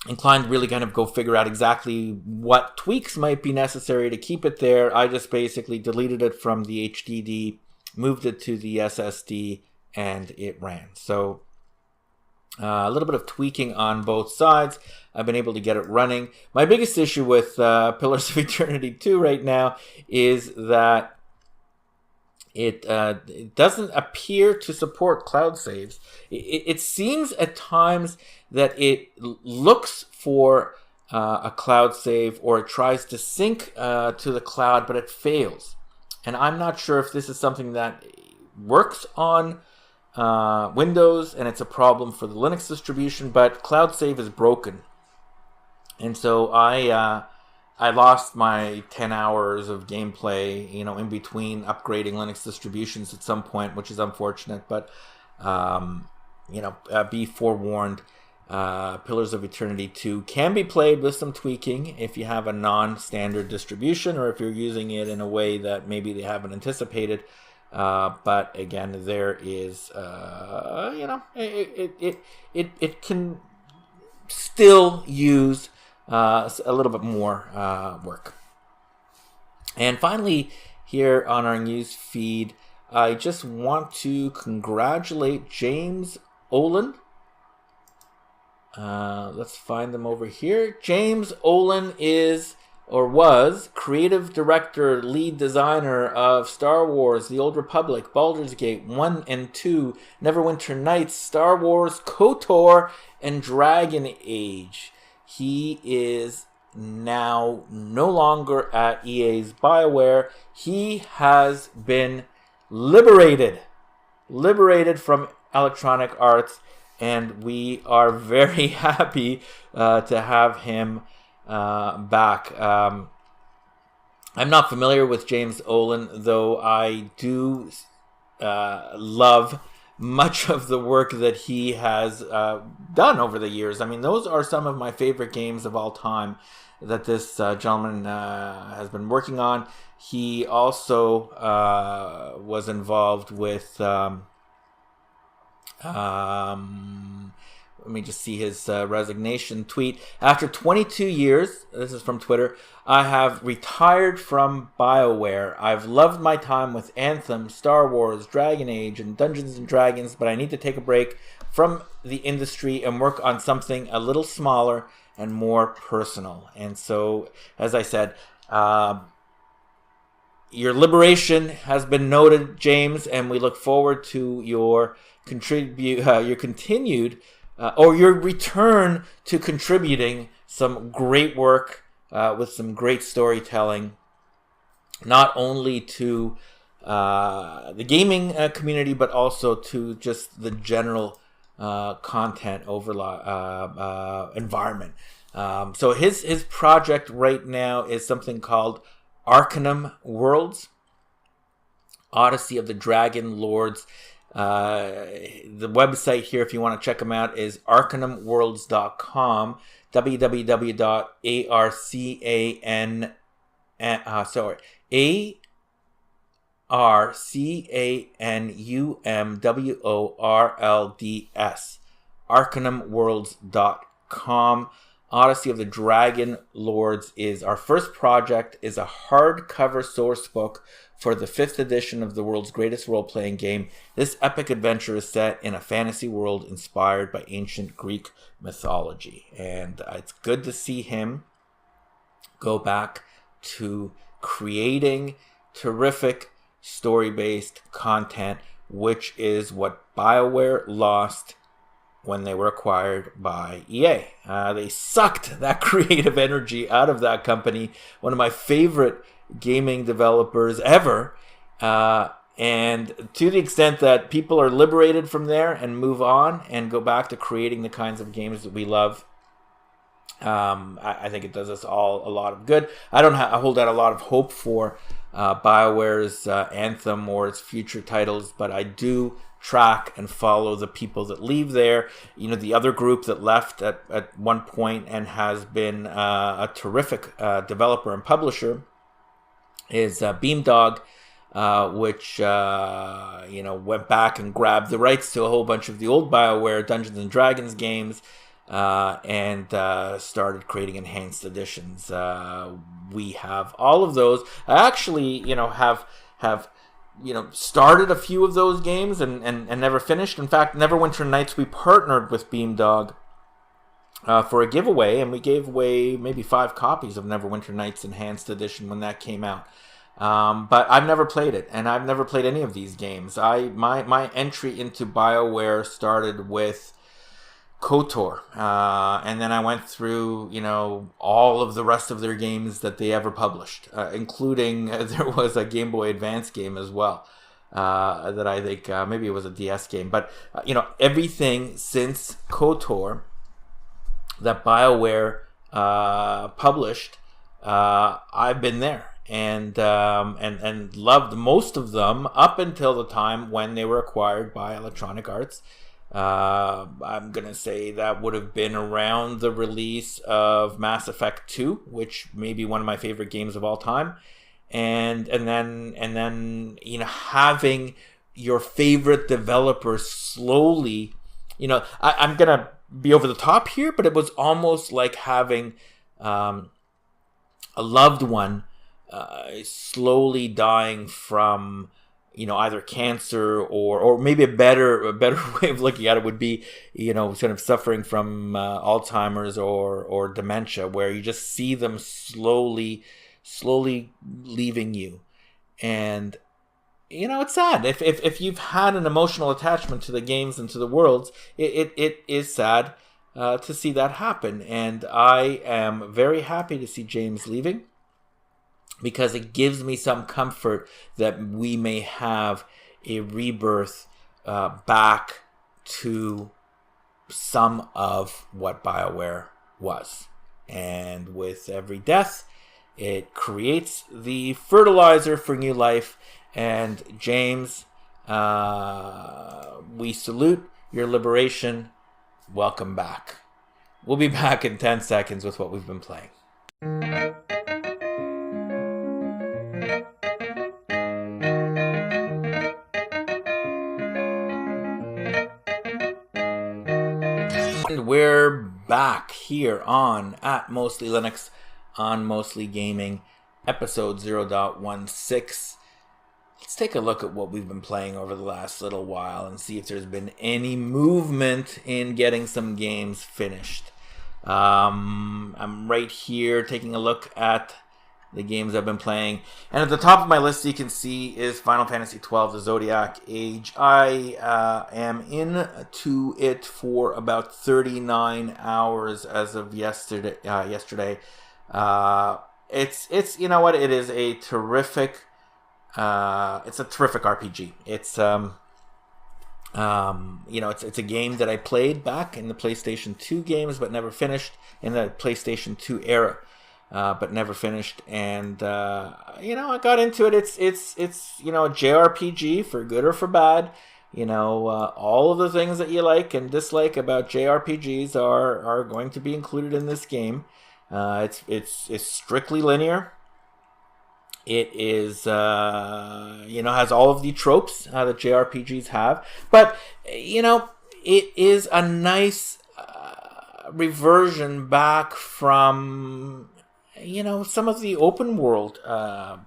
inclined to really kind of go figure out exactly what tweaks might be necessary to keep it there. I just basically deleted it from the HDD, moved it to the SSD, and it ran. So a little bit of tweaking on both sides. I've been able to get it running. My biggest issue with Pillars of Eternity 2 right now is that it doesn't appear to support cloud saves. It seems at times that it looks for a cloud save, or it tries to sync to the cloud, but it fails. And I'm not sure if this is something that works on Windows and it's a problem for the Linux distribution, but cloud save is broken. And so I lost my 10 hours of gameplay, in between upgrading Linux distributions at some point, which is unfortunate. But, be forewarned, Pillars of Eternity 2 can be played with some tweaking if you have a non-standard distribution, or if you're using it in a way that maybe they haven't anticipated. But again, there is, it can still use a little bit more work. And finally, here on our news feed, I just want to congratulate James Ohlen. Let's find them over here. James Ohlen is or was creative director, lead designer of Star Wars, The Old Republic, Baldur's Gate 1 and 2, Neverwinter Nights, Star Wars, KOTOR, and Dragon Age. He is now no longer at EA's BioWare. He has been liberated from Electronic Arts, and we are very happy to have him back. I'm not familiar with James Ohlen, though I do love much of the work that he has done over the years. I mean, those are some of my favorite games of all time that this gentleman has been working on. He also was involved with let me just see his resignation tweet. After 22 years, this is from Twitter, I have retired from BioWare. I've loved my time with Anthem, Star Wars, Dragon Age, and Dungeons & Dragons, but I need to take a break from the industry and work on something a little smaller and more personal. And so, as I said, your liberation has been noted, James, and we look forward to your continued or your return to contributing some great work with some great storytelling, not only to the gaming community, but also to just the general content environment. So his project right now is something called Arcanum Worlds, Odyssey of the Dragon Lords. The website here, if you want to check them out, is arcanumworlds.com, ARCANUMWORLDS, arcanumworlds.com. Odyssey of the Dragon Lords is our first project, is a hardcover source book for the 5th edition of the world's greatest role-playing game. This epic adventure is set in a fantasy world inspired by ancient Greek mythology. And it's good to see him go back to creating terrific story-based content, which is what BioWare lost when they were acquired by EA. They sucked that creative energy out of that company, one of my favorite gaming developers ever. And to the extent that people are liberated from there and move on and go back to creating the kinds of games that we love, I think it does us all a lot of good. I don't hold out a lot of hope for BioWare's Anthem or its future titles, but I do track and follow the people that leave there. You know, the other group that left at one point and has been a terrific developer and publisher is Beamdog, which went back and grabbed the rights to a whole bunch of the old BioWare Dungeons and Dragons games and started creating enhanced editions. We have all of those. I actually, have started a few of those games and never finished. In fact, Neverwinter Nights, we partnered with Beamdog for a giveaway, and we gave away maybe 5 copies of Neverwinter Nights Enhanced Edition when that came out. But I've never played it, and I've never played any of these games. My entry into BioWare started with KOTOR, and then I went through, all of the rest of their games that they ever published, including there was a Game Boy Advance game as well, that I think maybe it was a DS game. But, everything since KOTOR that BioWare published, I've been there and loved most of them up until the time when they were acquired by Electronic Arts. I'm going to say that would have been around the release of Mass Effect 2, which may be one of my favorite games of all time. And then having your favorite developer slowly, I'm going to be over the top here, but it was almost like having a loved one slowly dying from either cancer or maybe a better way of looking at it would be, sort of suffering from Alzheimer's or dementia, where you just see them slowly leaving you. And, it's sad. If you've had an emotional attachment to the games and to the worlds, it is sad to see that happen. And I am very happy to see James leaving, because it gives me some comfort that we may have a rebirth back to some of what BioWare was. And with every death, it creates the fertilizer for new life. And James, we salute your liberation. Welcome back. We'll be back in 10 seconds with what we've been playing. And we're back here on at Mostly Linux on Mostly Gaming, episode 0.16. Let's take a look at what we've been playing over the last little while and see if there's been any movement in getting some games finished. I'm right here taking a look at the games I've been playing, and at the top of my list you can see is Final Fantasy XII: The Zodiac Age. I am into it for about 39 hours as of yesterday. It's it is a terrific RPG. It's it's a game that I played back in the PlayStation 2 games but never finished, in the PlayStation 2 era. But never finished, and I got into it. It's a JRPG, for good or for bad. All of the things that you like and dislike about JRPGs are going to be included in this game. It's strictly linear. It is has all of the tropes that JRPGs have, but it is a nice reversion back from some of the open world, I'm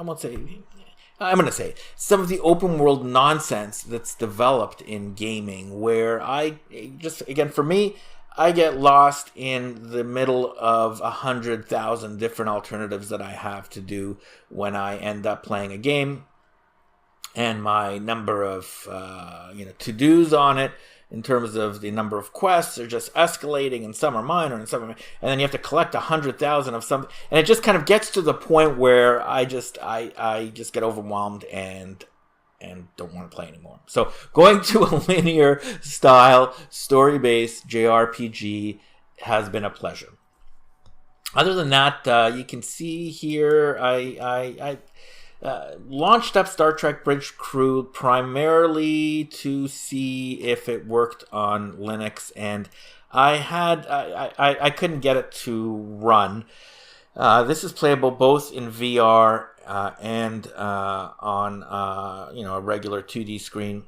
going to say some of the open world nonsense that's developed in gaming, where for me, I get lost in the middle of 100,000 different alternatives that I have to do when I end up playing a game, and my number of to-dos on it, in terms of the number of quests, are just escalating, and some are minor, and then you have to collect 100,000 of something, and it just kind of gets to the point where I just get overwhelmed and don't want to play anymore. So going to a linear style, story-based JRPG has been a pleasure. Other than that, you can see here, I launched up Star Trek Bridge Crew primarily to see if it worked on Linux, and I couldn't get it to run. This is playable both in VR and on a regular 2D screen.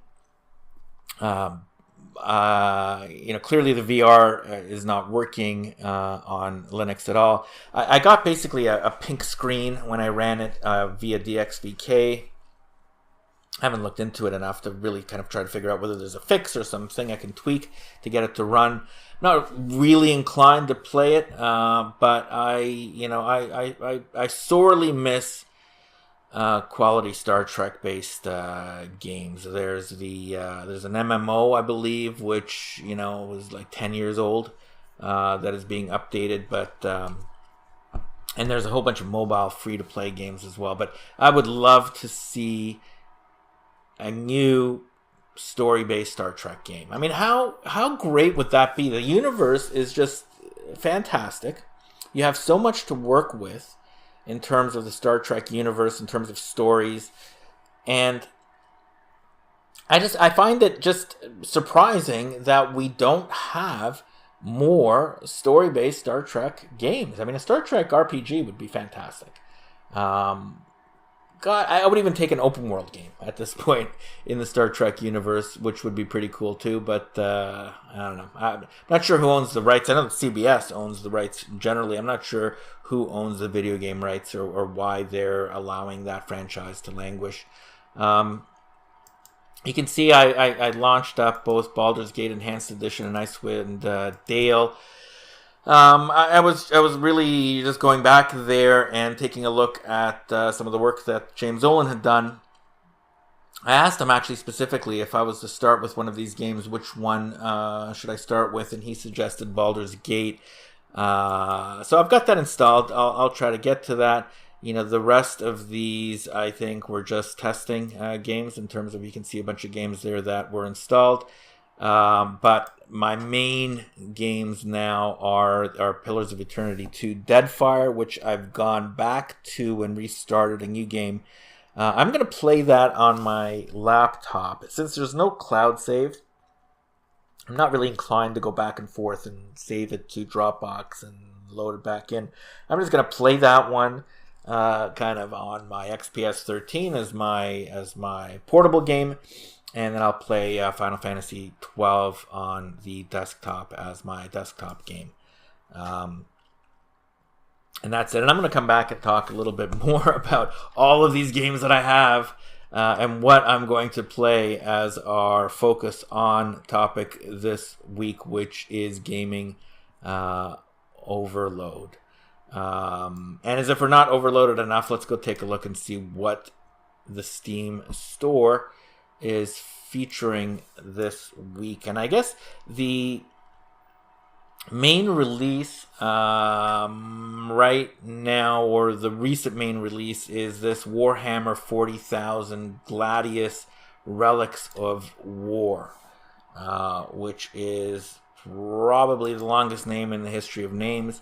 Clearly the VR is not working on Linux at all. I got basically a pink screen when I ran it via DXVK. I haven't looked into it enough to really kind of try to figure out whether there's a fix or something I can tweak to get it to run. Not really inclined to play it, but I sorely miss quality Star Trek based games. There's an MMO, I believe, which was like 10 years old, that is being updated, but and there's a whole bunch of mobile free to play games as well. But I would love to see a new story based Star Trek game. I mean, how great would that be? The universe is just fantastic. You have so much to work with in terms of the Star Trek universe, in terms of stories, and I find it just surprising that we don't have more story-based Star Trek games. I mean, a Star Trek RPG would be fantastic. I would even take an open world game at this point in the Star Trek universe, which would be pretty cool too, but I don't know. I'm not sure who owns the rights. I know that CBS owns the rights generally. I'm not sure who owns the video game rights or why they're allowing that franchise to languish. You can see I launched up both Baldur's Gate Enhanced Edition and Icewind Dale. I was really just going back there and taking a look at some of the work that James Ohlen had done. I asked him actually specifically if I was to start with one of these games, which one should I start with, and he suggested Baldur's Gate. So I've got that installed. I'll try to get to that. The rest of these, I think, were just testing games in terms of, you can see a bunch of games there that were installed. But my main games now are Pillars of Eternity 2 Deadfire, which I've gone back to and restarted a new game. I'm going to play that on my laptop. Since there's no cloud save, I'm not really inclined to go back and forth and save it to Dropbox and load it back in. I'm just going to play that one kind of on my XPS 13 as my portable game, and then I'll play Final Fantasy 12 on the desktop as my desktop game. And that's it. And I'm going to come back and talk a little bit more about all of these games that I have and what I'm going to play as our focus on topic this week, which is gaming overload. And as if we're not overloaded enough, let's go take a look and see what the Steam store is featuring this week. And I guess the main release right now, or the recent main release, is this Warhammer 40,000 Gladius Relics of War, which is probably the longest name in the history of names.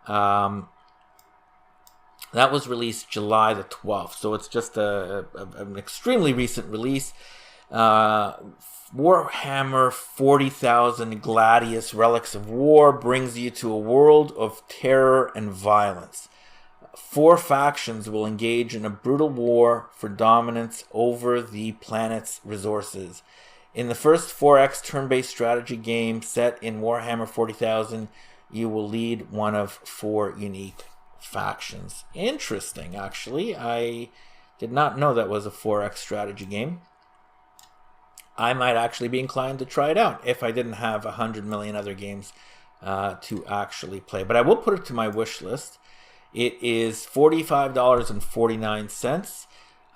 That was released July the 12th, so it's just an extremely recent release. Warhammer 40,000 Gladius Relics of War brings you to a world of terror and violence. 4 factions will engage in a brutal war for dominance over the planet's resources. In the first 4X turn-based strategy game set in Warhammer 40,000, you will lead one of 4 unique factions. Interesting, actually. I did not know that was a 4X strategy game. I might actually be inclined to try it out if I didn't have 100 million other games to actually play. But I will put it to my wish list. It is $45.49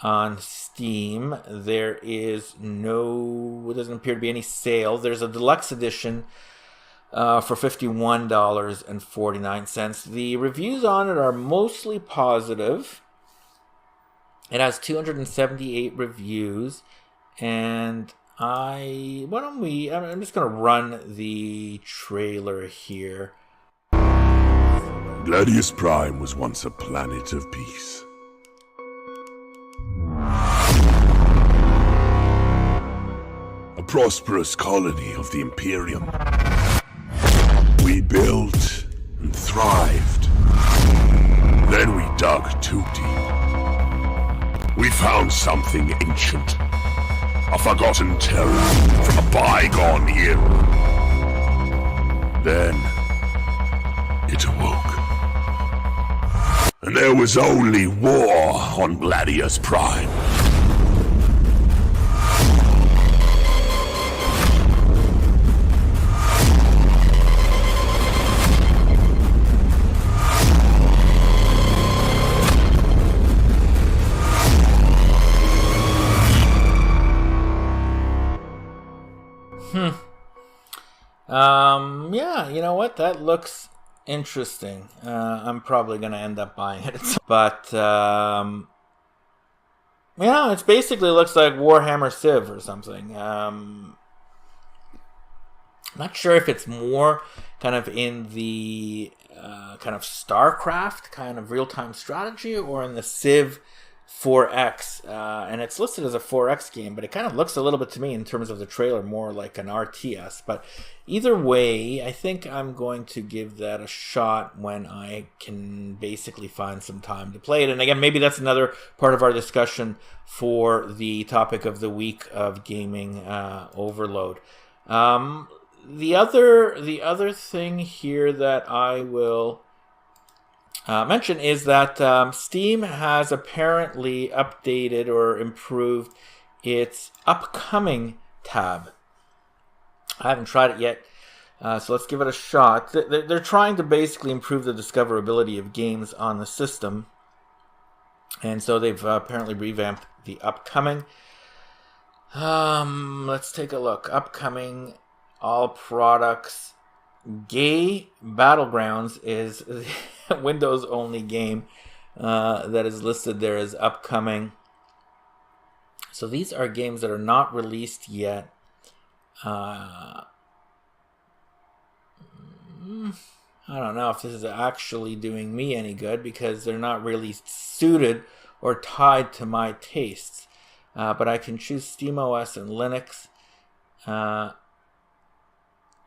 on Steam. There is it doesn't appear to be any sale. There's a deluxe edition for $51.49. The reviews on it are mostly positive. It has 278 reviews, and I'm just going to run the trailer here. Gladius Prime was once a planet of peace. A prosperous colony of the Imperium. We built and thrived. Then we dug too deep. We found something ancient. A forgotten terror from a bygone era. Then it awoke. And there was only war on Gladius Prime. Yeah, you know what? That looks interesting. I'm probably going to end up buying it. But, yeah, it basically looks like Warhammer Civ or something. Not sure if it's more kind of in the kind of StarCraft kind of real-time strategy, or in the Civ 4X, and it's listed as a 4X game, but it kind of looks a little bit to me in terms of the trailer more like an RTS. But either way, I think I'm going to give that a shot when I can basically find some time to play it. And again, maybe that's another part of our discussion for the topic of the week of gaming overload. The other thing here that I will mention is that Steam has apparently updated or improved its upcoming tab. I haven't tried it yet, so let's give it a shot. They're trying to basically improve the discoverability of games on the system, and so they've apparently revamped the upcoming. Let's take a look. Upcoming, all products. Gay Battlegrounds is a Windows-only game that is listed there as upcoming. So these are games that are not released yet. I don't know if this is actually doing me any good because they're not really suited or tied to my tastes. But I can choose SteamOS and Linux.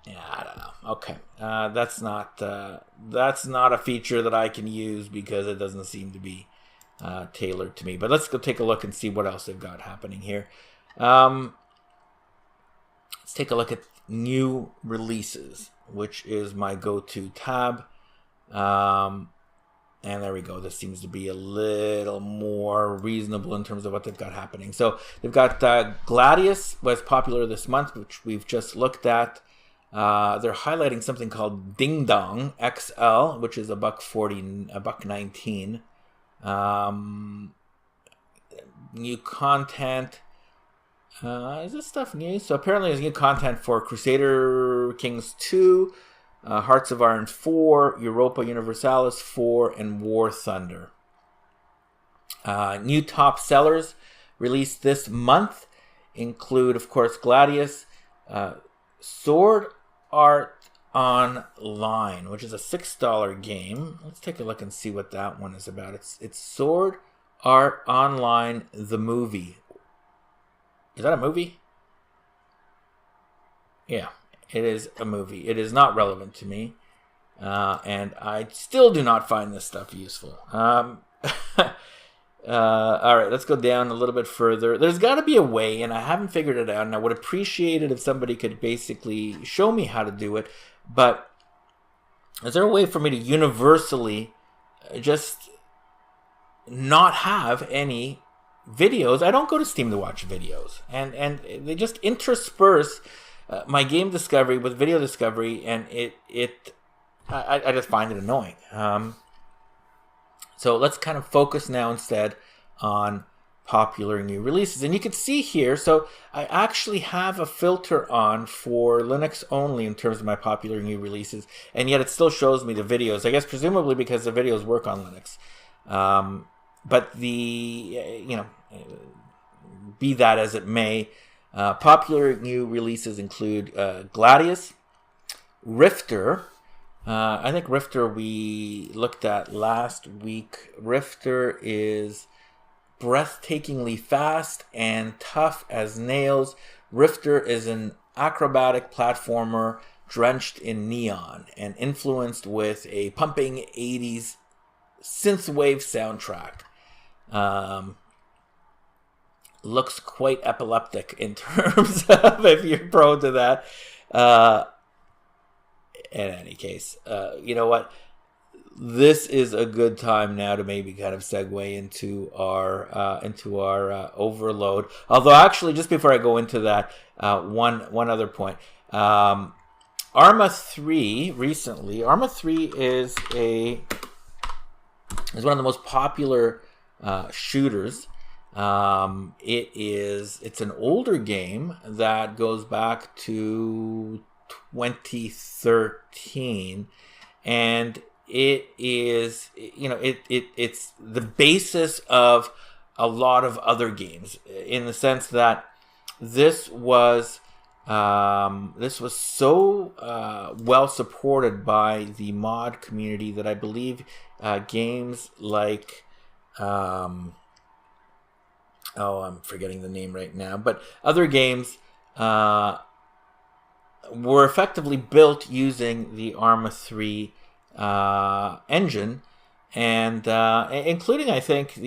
Yeah, I don't know. Okay, that's not a feature that I can use because it doesn't seem to be tailored to me. But let's go take a look and see what else they've got happening here. Let's take a look at new releases, which is my go-to tab. And there we go. This seems to be a little more reasonable in terms of what they've got happening. So they've got Gladius was popular this month, which we've just looked at. They're highlighting something called Ding Dong XL, which is $1.40, $1.19. New content. Is this stuff new? So apparently there's new content for Crusader Kings 2, Hearts of Iron 4, Europa Universalis 4, and War Thunder. New top sellers released this month include, of course, Gladius, Sword Art Online, which is a $6 game. Let's take a look and see what that one is about. It's Sword Art Online, the movie. Is that a movie? Yeah, it is a movie. It is not relevant to me, and I still do not find this stuff useful. All right, let's go down a little bit further. There's got to be a way, and I haven't figured it out, and I would appreciate it if somebody could basically show me how to do it, but is there a way for me to universally just not have any videos? I don't go to Steam to watch videos, and they just intersperse my game discovery with video discovery, and I just find it annoying. So let's kind of focus now instead on popular new releases. And you can see here, so I actually have a filter on for Linux only in terms of my popular new releases, and yet it still shows me the videos, I guess presumably because the videos work on Linux. But be that as it may, popular new releases include Gladius, Rifter. I think Rifter we looked at last week. Rifter is breathtakingly fast and tough as nails. Rifter is an acrobatic platformer drenched in neon and influenced with a pumping 80s synthwave soundtrack. Looks quite epileptic in terms of if you're prone to that. In any case, you know what? This is a good time now to maybe kind of segue into our overload. Although, actually, just before I go into that, one other point. Arma 3 recently. Arma 3 is one of the most popular shooters. It's an older game that goes back to 2013, and it is, it's the basis of a lot of other games in the sense that this was so well supported by the mod community that I believe games like I'm forgetting the name right now, but other games were effectively built using the Arma 3 engine, and including, I think, some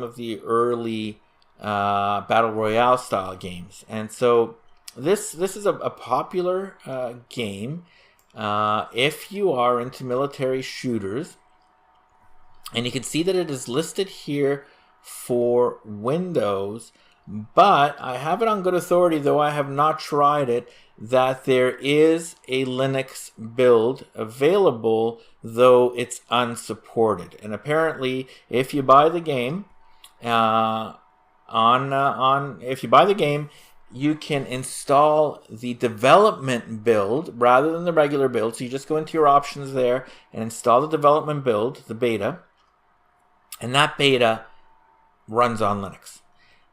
of the early battle royale style games. And so this is a popular game. if you are into military shooters, and you can see that it is listed here for Windows, but I have it on good authority, though I have not tried it, that there is a Linux build available, though it's unsupported. And apparently, if you buy the game, you can install the development build rather than the regular build. So you just go into your options there and install the development build, the beta, and that beta runs on Linux.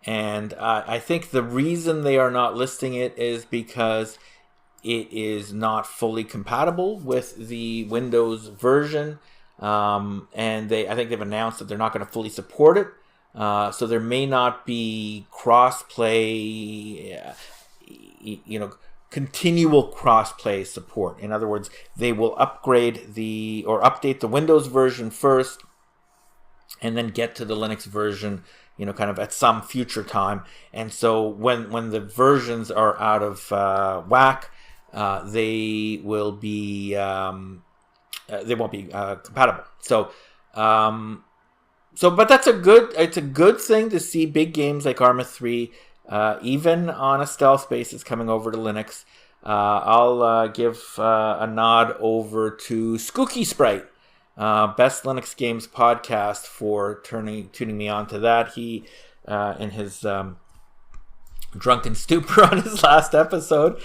And I think the reason they are not listing it is because it is not fully compatible with the Windows version. And I think they've announced that they're not going to fully support it. So there may not be cross-play, continual cross-play support. In other words, they will update the Windows version first and then get to the Linux version, kind of at some future time. And so when the versions are out of whack, they won't be compatible. But it's a good thing to see big games like Arma 3, even on a stealth basis, coming over to Linux. I'll give a nod over to Skooky Sprite, Best Linux Games podcast, for tuning me on to that. He, in his drunken stupor on his last episode,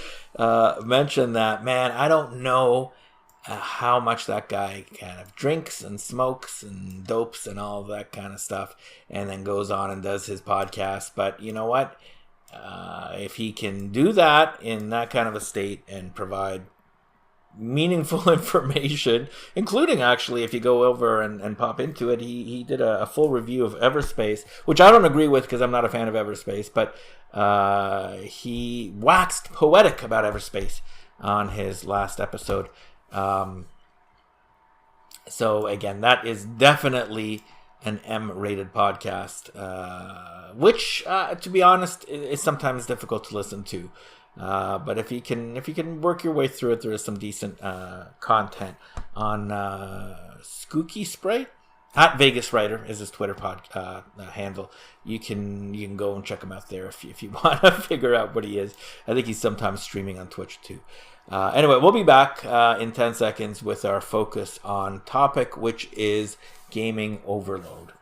mentioned that, man, I don't know how much that guy kind of drinks and smokes and dopes and all that kind of stuff, and then goes on and does his podcast. But you know what? If he can do that in that kind of a state and provide meaningful information, including, actually, if you go over and pop into it, he did a full review of Everspace, which I don't agree with because I'm not a fan of Everspace, but he waxed poetic about Everspace on his last episode. So again, that is definitely an M-rated podcast, which, to be honest, is sometimes difficult to listen to. But if you can work your way through it, there is some decent content on Skooky Sprite. At Vegas Writer is his Twitter handle. You can go and check him out there if you want to figure out what he is. I think he's sometimes streaming on Twitch too. Anyway, we'll be back in 10 seconds with our focus on topic, which is gaming overload.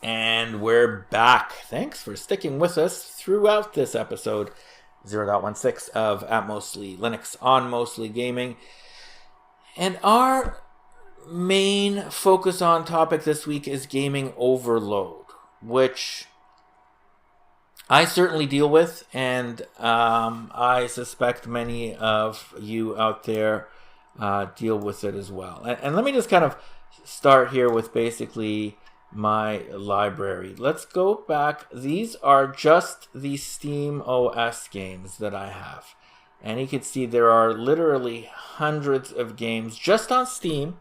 And we're back. Thanks for sticking with us throughout this episode 0.16 of At Mostly Linux on Mostly Gaming. And our main focus on topic this week is gaming overload, which I certainly deal with, and I suspect many of you out there deal with it as well. And let me just kind of start here with basically my library. Let's go back. These are just the Steam OS games that I have. And you can see there are literally hundreds of games just on Steam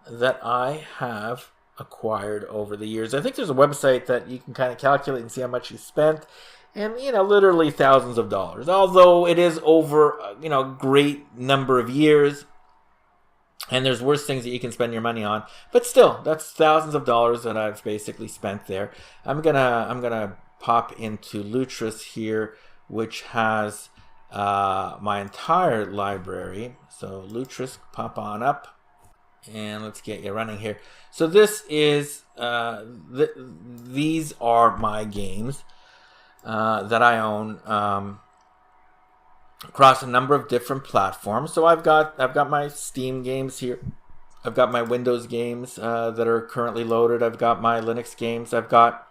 that I have acquired over the years. I think there's a website that you can kind of calculate and see how much you spent. And, literally thousands of dollars. Although it is over, a great number of years. And there's worse things that you can spend your money on. But still, that's thousands of dollars that I've basically spent there. I'm gonna pop into Lutris here, which has my entire library. So Lutris, pop on up, and let's get you running here. So this is these are my games that I own across a number of different platforms. So I've got my Steam games here. I've got my Windows games that are currently loaded. I've got my Linux games. I've got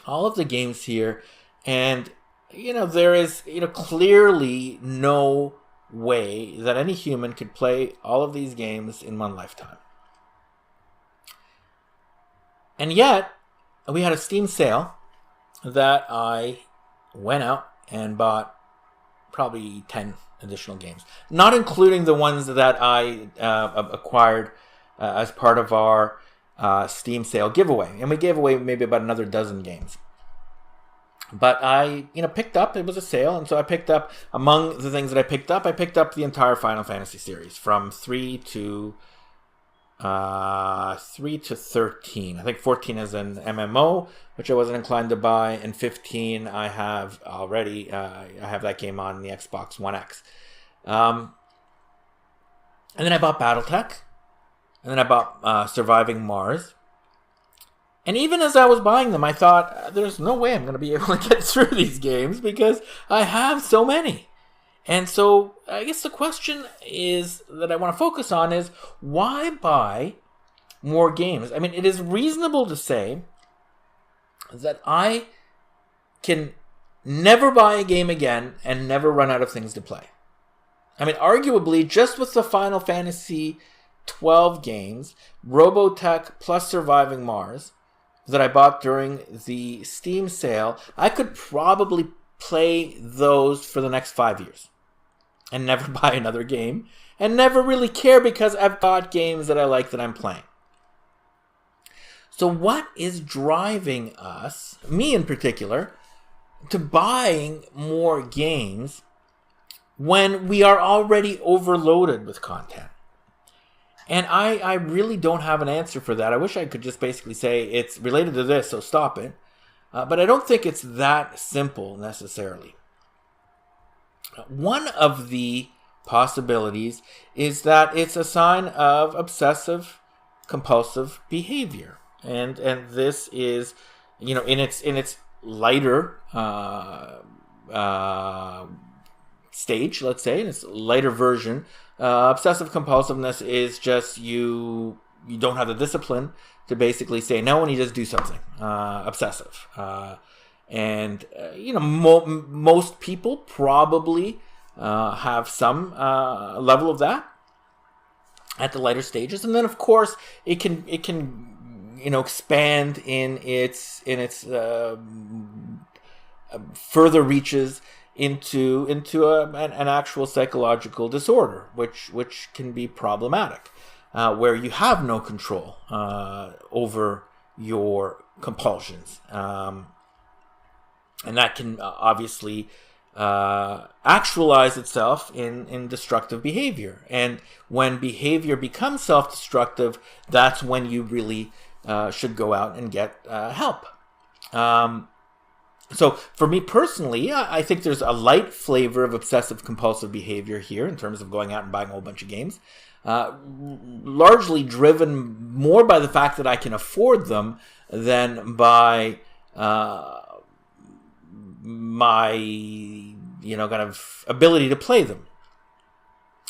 all of the games here, and there is clearly no way that any human could play all of these games in one lifetime. And yet, we had a Steam sale that I went out and bought probably 10 additional games, not including the ones that I acquired as part of our Steam sale giveaway. And we gave away maybe about another dozen games. But I, picked up, it was a sale, and so I picked up, among the things that I picked up the entire Final Fantasy series, from 3 to 13. I think 14 is an MMO, which I wasn't inclined to buy, and 15 I have already, I have that game on the Xbox One X. And then I bought BattleTech, and then I bought Surviving Mars. And even as I was buying them, I thought, there's no way I'm going to be able to get through these games because I have so many. And so I guess the question is that I want to focus on is, why buy more games? I mean, it is reasonable to say that I can never buy a game again and never run out of things to play. I mean, arguably, just with the Final Fantasy 12 games, Robotech plus Surviving Mars, that I bought during the Steam sale, I could probably play those for the next 5 years and never buy another game and never really care because I've got games that I like that I'm playing. So what is driving us, me in particular, to buying more games when we are already overloaded with content? And I really don't have an answer for that. I wish I could just basically say it's related to this, so stop it. But I don't think it's that simple necessarily. One of the possibilities is that it's a sign of obsessive compulsive behavior. And this is, in its lighter stage, let's say, in its lighter version, obsessive compulsiveness is just you don't have the discipline to basically say no when you just do something obsessive. Most people probably have some level of that at the lighter stages, and then of course it can expand in its further reaches into an actual psychological disorder, which can be problematic, where you have no control over your compulsions, and that can obviously actualize itself in destructive behavior. And when behavior becomes self-destructive, that's when you really should go out and get help. So for me personally, I think there's a light flavor of obsessive compulsive behavior here in terms of going out and buying a whole bunch of games, largely driven more by the fact that I can afford them than by my kind of ability to play them.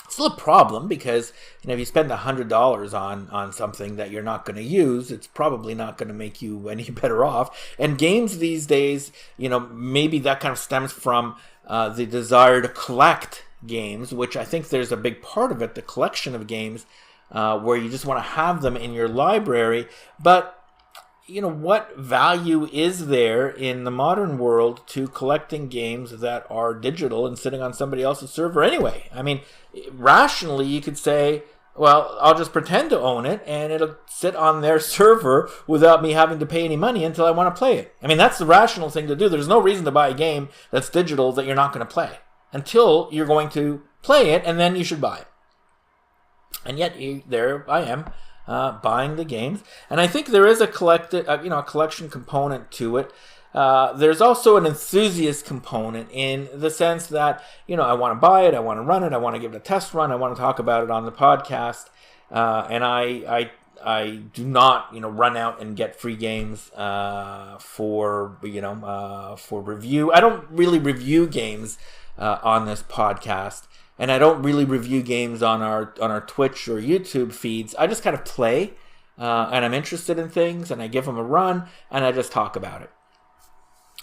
It's still a problem because if you spend $100 on something that you're not going to use, it's probably not going to make you any better off. And games these days, maybe that kind of stems from the desire to collect games, which I think there's a big part of it, the collection of games, where you just want to have them in your library. But what value is there in the modern world to collecting games that are digital and sitting on somebody else's server anyway? I mean, rationally, you could say, well, I'll just pretend to own it and it'll sit on their server without me having to pay any money until I want to play it. I mean, that's the rational thing to do. There's no reason to buy a game that's digital that you're not going to play until you're going to play it, and then you should buy it. And yet, there I am. Buying the games, and I think there is a collection component to it. There's also an enthusiast component in the sense that I want to buy it, I want to run it, I want to give it a test run, I want to talk about it on the podcast, and I do not run out and get free games for review. I don't really review games on this podcast. And I don't really review games on our Twitch or YouTube feeds. I just kind of play, and I'm interested in things, and I give them a run, and I just talk about it.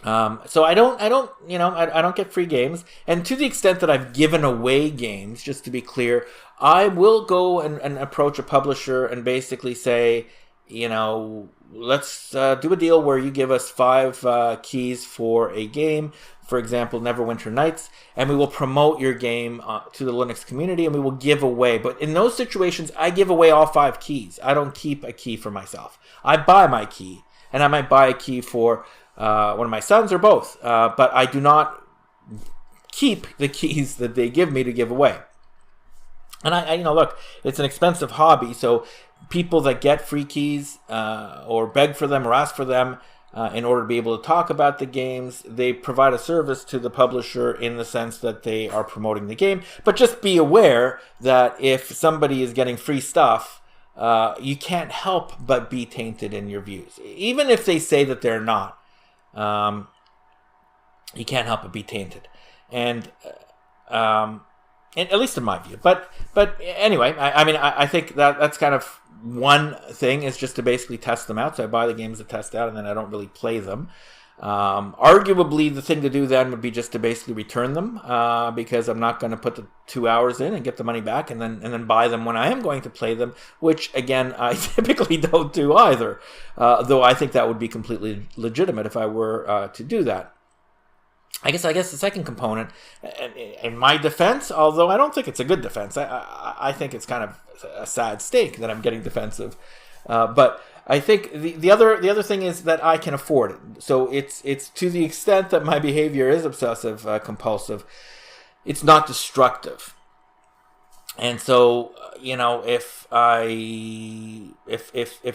So I don't get free games. And to the extent that I've given away games, just to be clear, I will go and approach a publisher and basically say, let's do a deal where you give us 5 keys for a game, for example, Neverwinter Nights, and we will promote your game to the Linux community, and we will give away. But in those situations, I give away all 5 keys. I don't keep a key for myself. I buy my key, and I might buy a key for one of my sons or both, but I do not keep the keys that they give me to give away. And I look, it's an expensive hobby, so people that get free keys or beg for them or ask for them in order to be able to talk about the games, they provide a service to the publisher in the sense that they are promoting the game. But just be aware that if somebody is getting free stuff, you can't help but be tainted in your views. Even if they say that they're not, you can't help but be tainted. And at least in my view. But anyway, I think that's kind of one thing, is just to basically test them out. So I buy the games to test out, and then I don't really play them. Arguably, the thing to do then would be just to basically return them, because I'm not going to put the 2 hours in and get the money back, and then buy them when I am going to play them, which again I typically don't do either. Though I think that would be completely legitimate if I were to do that. I guess the second component, in my defense, although I don't think it's a good defense, I think it's kind of a sad stake that I'm getting defensive. But I think the other thing is that I can afford it. So it's to the extent that my behavior is obsessive compulsive, it's not destructive. And so if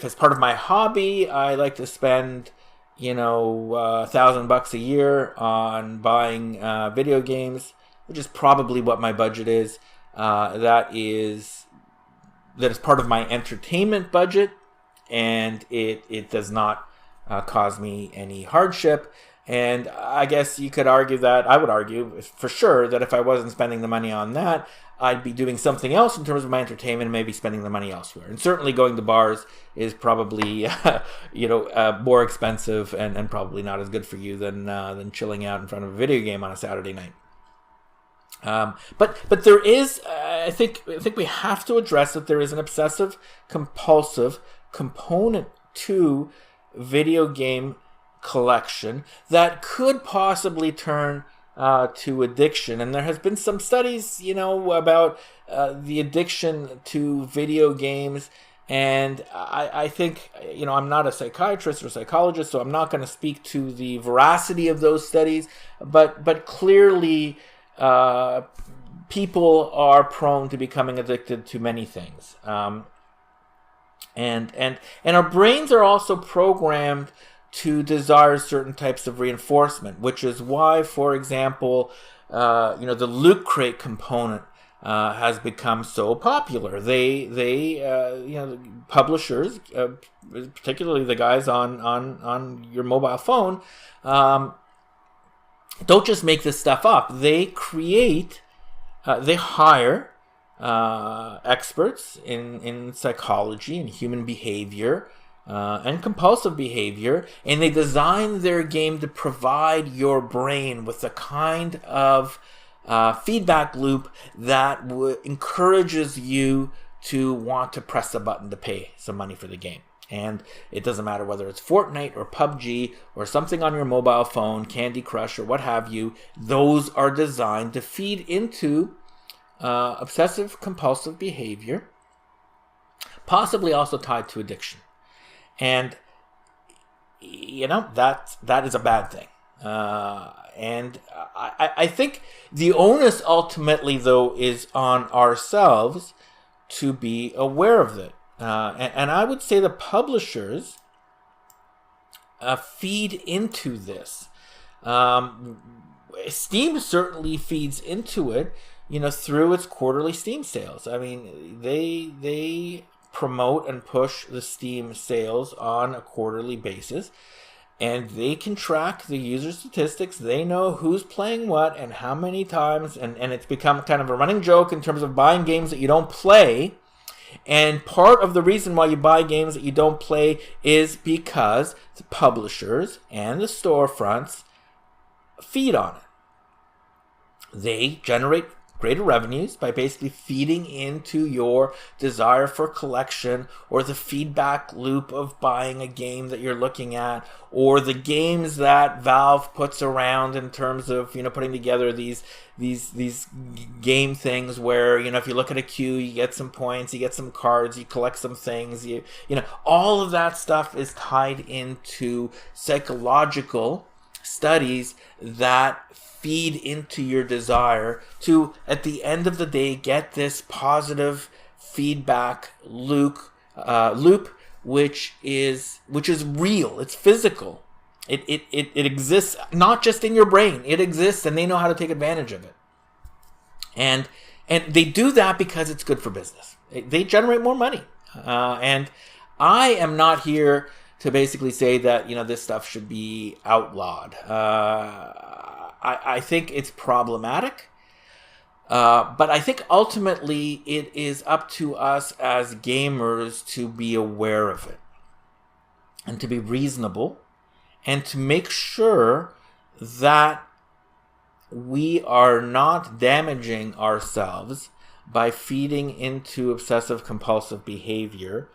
as part of my hobby, I like to spend $1,000 a year on buying video games, which is probably what my budget is. That is part of my entertainment budget, and it does not cause me any hardship. And I guess you could argue that, I would argue for sure, that if I wasn't spending the money on that, I'd be doing something else in terms of my entertainment, and maybe spending the money elsewhere. And certainly going to bars is probably, more expensive and probably not as good for you than chilling out in front of a video game on a Saturday night. But there is, I think we have to address that there is an obsessive compulsive component to video game collection that could possibly turn to addiction. And there has been some studies, about the addiction to video games. And I think, I'm not a psychiatrist or psychologist, so I'm not going to speak to the veracity of those studies. But clearly, people are prone to becoming addicted to many things. And our brains are also programmed to desire certain types of reinforcement, which is why, for example, the Loot Crate component has become so popular. Publishers, particularly the guys on your mobile phone, don't just make this stuff up. They hire experts in psychology and human behavior, and compulsive behavior, and they design their game to provide your brain with the kind of feedback loop that encourages you to want to press a button to pay some money for the game. And it doesn't matter whether it's Fortnite or PUBG or something on your mobile phone, Candy Crush or what have you, those are designed to feed into obsessive compulsive behavior, possibly also tied to addiction. And that is a bad thing. And I think the onus ultimately, though, is on ourselves to be aware of it. And I would say the publishers feed into this. Steam certainly feeds into it, through its quarterly Steam sales. I mean, they promote and push the Steam sales on a quarterly basis, and they can track the user statistics. They know who's playing what and how many times, and it's become kind of a running joke in terms of buying games that you don't play. And part of the reason why you buy games that you don't play is because the publishers and the storefronts feed on it. They generate greater revenues by basically feeding into your desire for collection, or the feedback loop of buying a game that you're looking at, or the games that Valve puts around in terms of, putting together these game things where, if you look at a queue, you get some points, you get some cards, you collect some things, all of that stuff is tied into psychological studies that feed into your desire to, at the end of the day, get this positive feedback loop, which is real. It's physical. It exists not just in your brain. It exists, and they know how to take advantage of it. And they do that because it's good for business. They generate more money. And I am not here to basically say that this stuff should be outlawed. I think it's problematic, but I think ultimately it is up to us as gamers to be aware of it and to be reasonable and to make sure that we are not damaging ourselves by feeding into obsessive compulsive behavior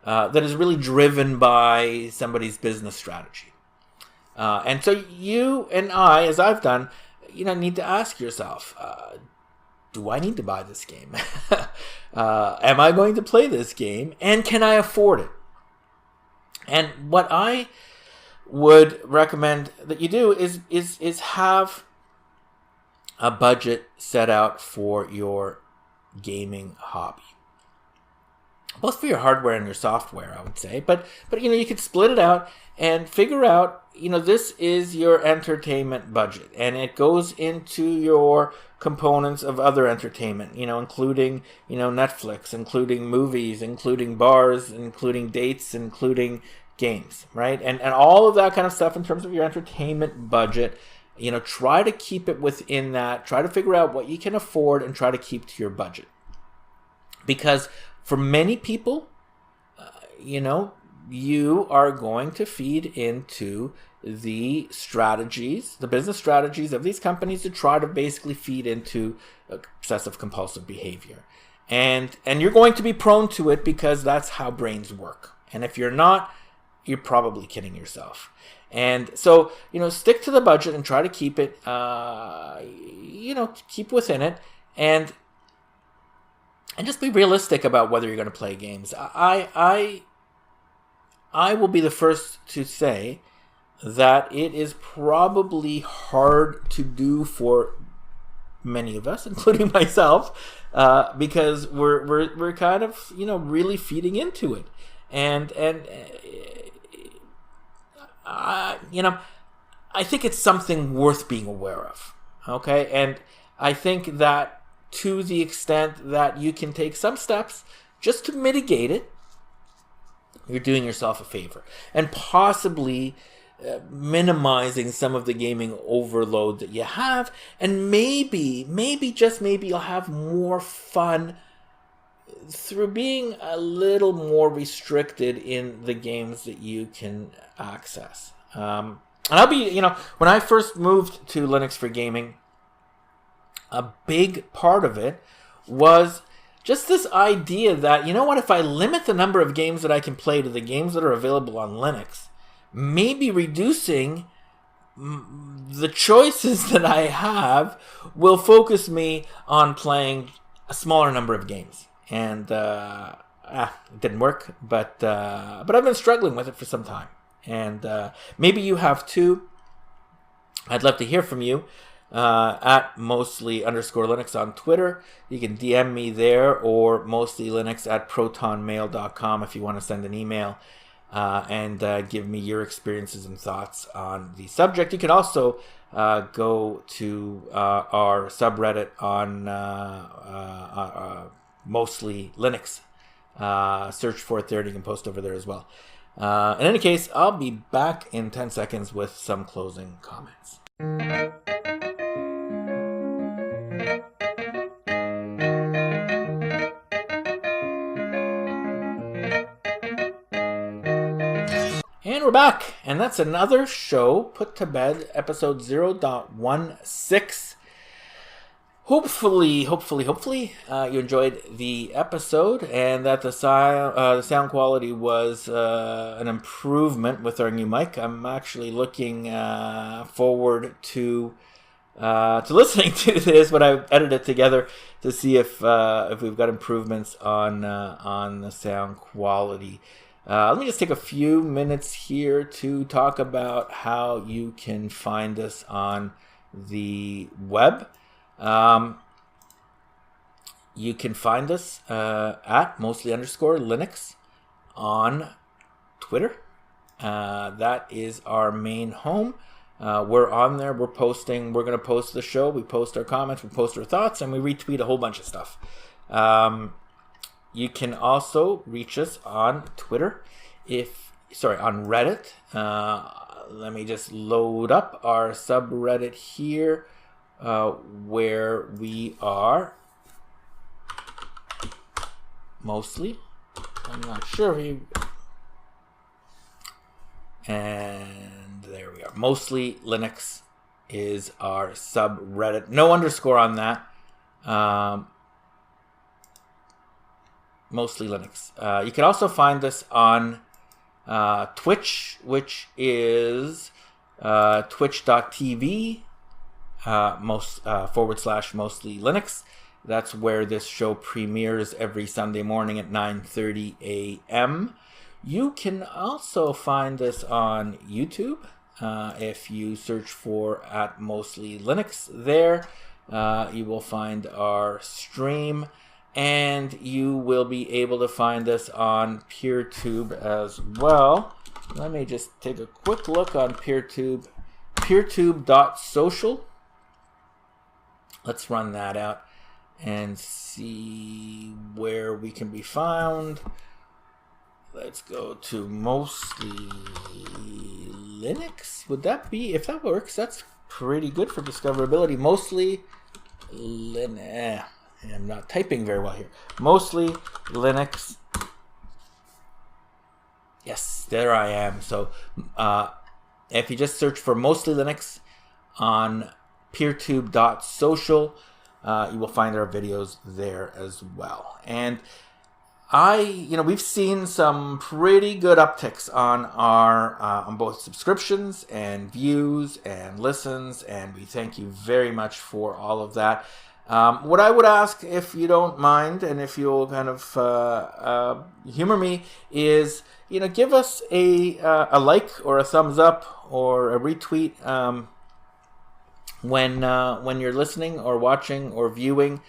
that is really driven by somebody's business strategy. And so you and I, as I've done, need to ask yourself, do I need to buy this game? Am I going to play this game? And can I afford it? And what I would recommend that you do is have a budget set out for your gaming hobby. Both for your hardware and your software, I would say. But you could split it out and figure out, this is your entertainment budget. And it goes into your components of other entertainment, including, Netflix, including movies, including bars, including dates, including games, right? And all of that kind of stuff in terms of your entertainment budget. Try to keep it within that. Try to figure out what you can afford and try to keep to your budget. Because for many people, you are going to feed into the strategies, the business strategies of these companies to try to basically feed into obsessive compulsive behavior. And you're going to be prone to it because that's how brains work. And if you're not, you're probably kidding yourself. And so, stick to the budget and try to keep it, keep within it. And just be realistic about whether you're going to play games. I will be the first to say that it is probably hard to do for many of us, including myself, because we're kind of really feeding into it, and I think it's something worth being aware of. Okay, and I think that, to the extent that you can take some steps just to mitigate it, you're doing yourself a favor. And possibly minimizing some of the gaming overload that you have. And maybe you'll have more fun through being a little more restricted in the games that you can access. And I'll be, when I first moved to Linux for gaming, a big part of it was just this idea that, if I limit the number of games that I can play to the games that are available on Linux, maybe reducing the choices that I have will focus me on playing a smaller number of games. And it didn't work, but I've been struggling with it for some time. And maybe you have too. I'd love to hear from you. At mostly_Linux on Twitter. You can DM me there, or mostlylinux@protonmail.com if you want to send an email and give me your experiences and thoughts on the subject. You can also go to our subreddit on Mostly Linux. Search for it there, and you can post over there as well. In any case, I'll be back in 10 seconds with some closing comments. And we're back, and that's another show put to bed, episode 0.16. hopefully, you enjoyed the episode and that the sound quality was an improvement with our new mic. I'm actually looking forward to listening to this when I edit it together to see if we've got improvements on the sound quality. Let me just take a few minutes here to talk about how you can find us on the web. You can find us at mostly_Linux on Twitter. That is our main home. We're on there. We're posting. We're going to post the show. We post our comments. We post our thoughts, and we retweet a whole bunch of stuff. You can also reach us on Twitter, on Reddit. Let me just load up our subreddit here, where we are mostly. I'm not sure. And there we are. Mostly Linux is our subreddit. No underscore on that. Mostly Linux. You can also find us on Twitch, which is twitch.tv /mostly Linux. That's where this show premieres every Sunday morning at 9:30 a.m. You can also find us on YouTube. If you search for @mostly Linux there, you will find our stream. And you will be able to find us on PeerTube as well. Let me just take a quick look on PeerTube. PeerTube.social. Let's run that out and see where we can be found. Let's go to Mostly Linux. Would that be, if that works, that's pretty good for discoverability. Mostly Linux. I'm not typing very well here. Mostly Linux. Yes, there I am. So if you just search for Mostly Linux on peertube.social, you will find our videos there as well. And we've seen some pretty good upticks on our on both subscriptions and views and listens, and we thank you very much for all of that. What I would ask, if you don't mind, and if you'll kind of humor me, is give us a like or a thumbs up or a retweet when you're listening or watching or viewing.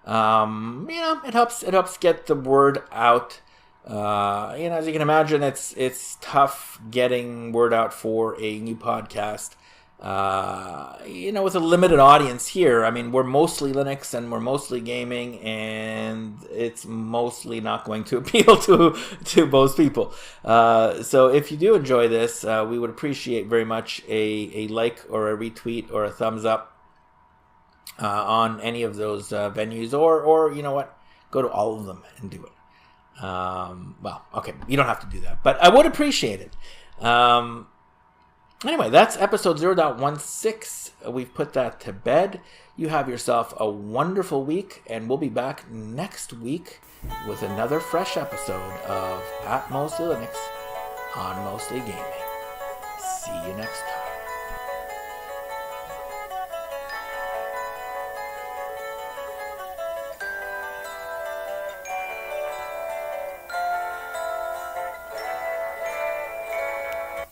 It helps get the word out. As you can imagine, it's tough getting word out for a new podcast. With a limited audience here. I mean, we're mostly Linux and we're mostly gaming, and it's mostly not going to appeal to most people. So if you do enjoy this, we would appreciate very much a like or a retweet or a thumbs up on any of those venues, or you know what, go to all of them and do it. Okay, you don't have to do that, but I would appreciate it. Anyway, that's episode 0.16. We've put that to bed. You have yourself a wonderful week, and we'll be back next week with another fresh episode of Mostly Linux on Mostly Gaming. See you next time.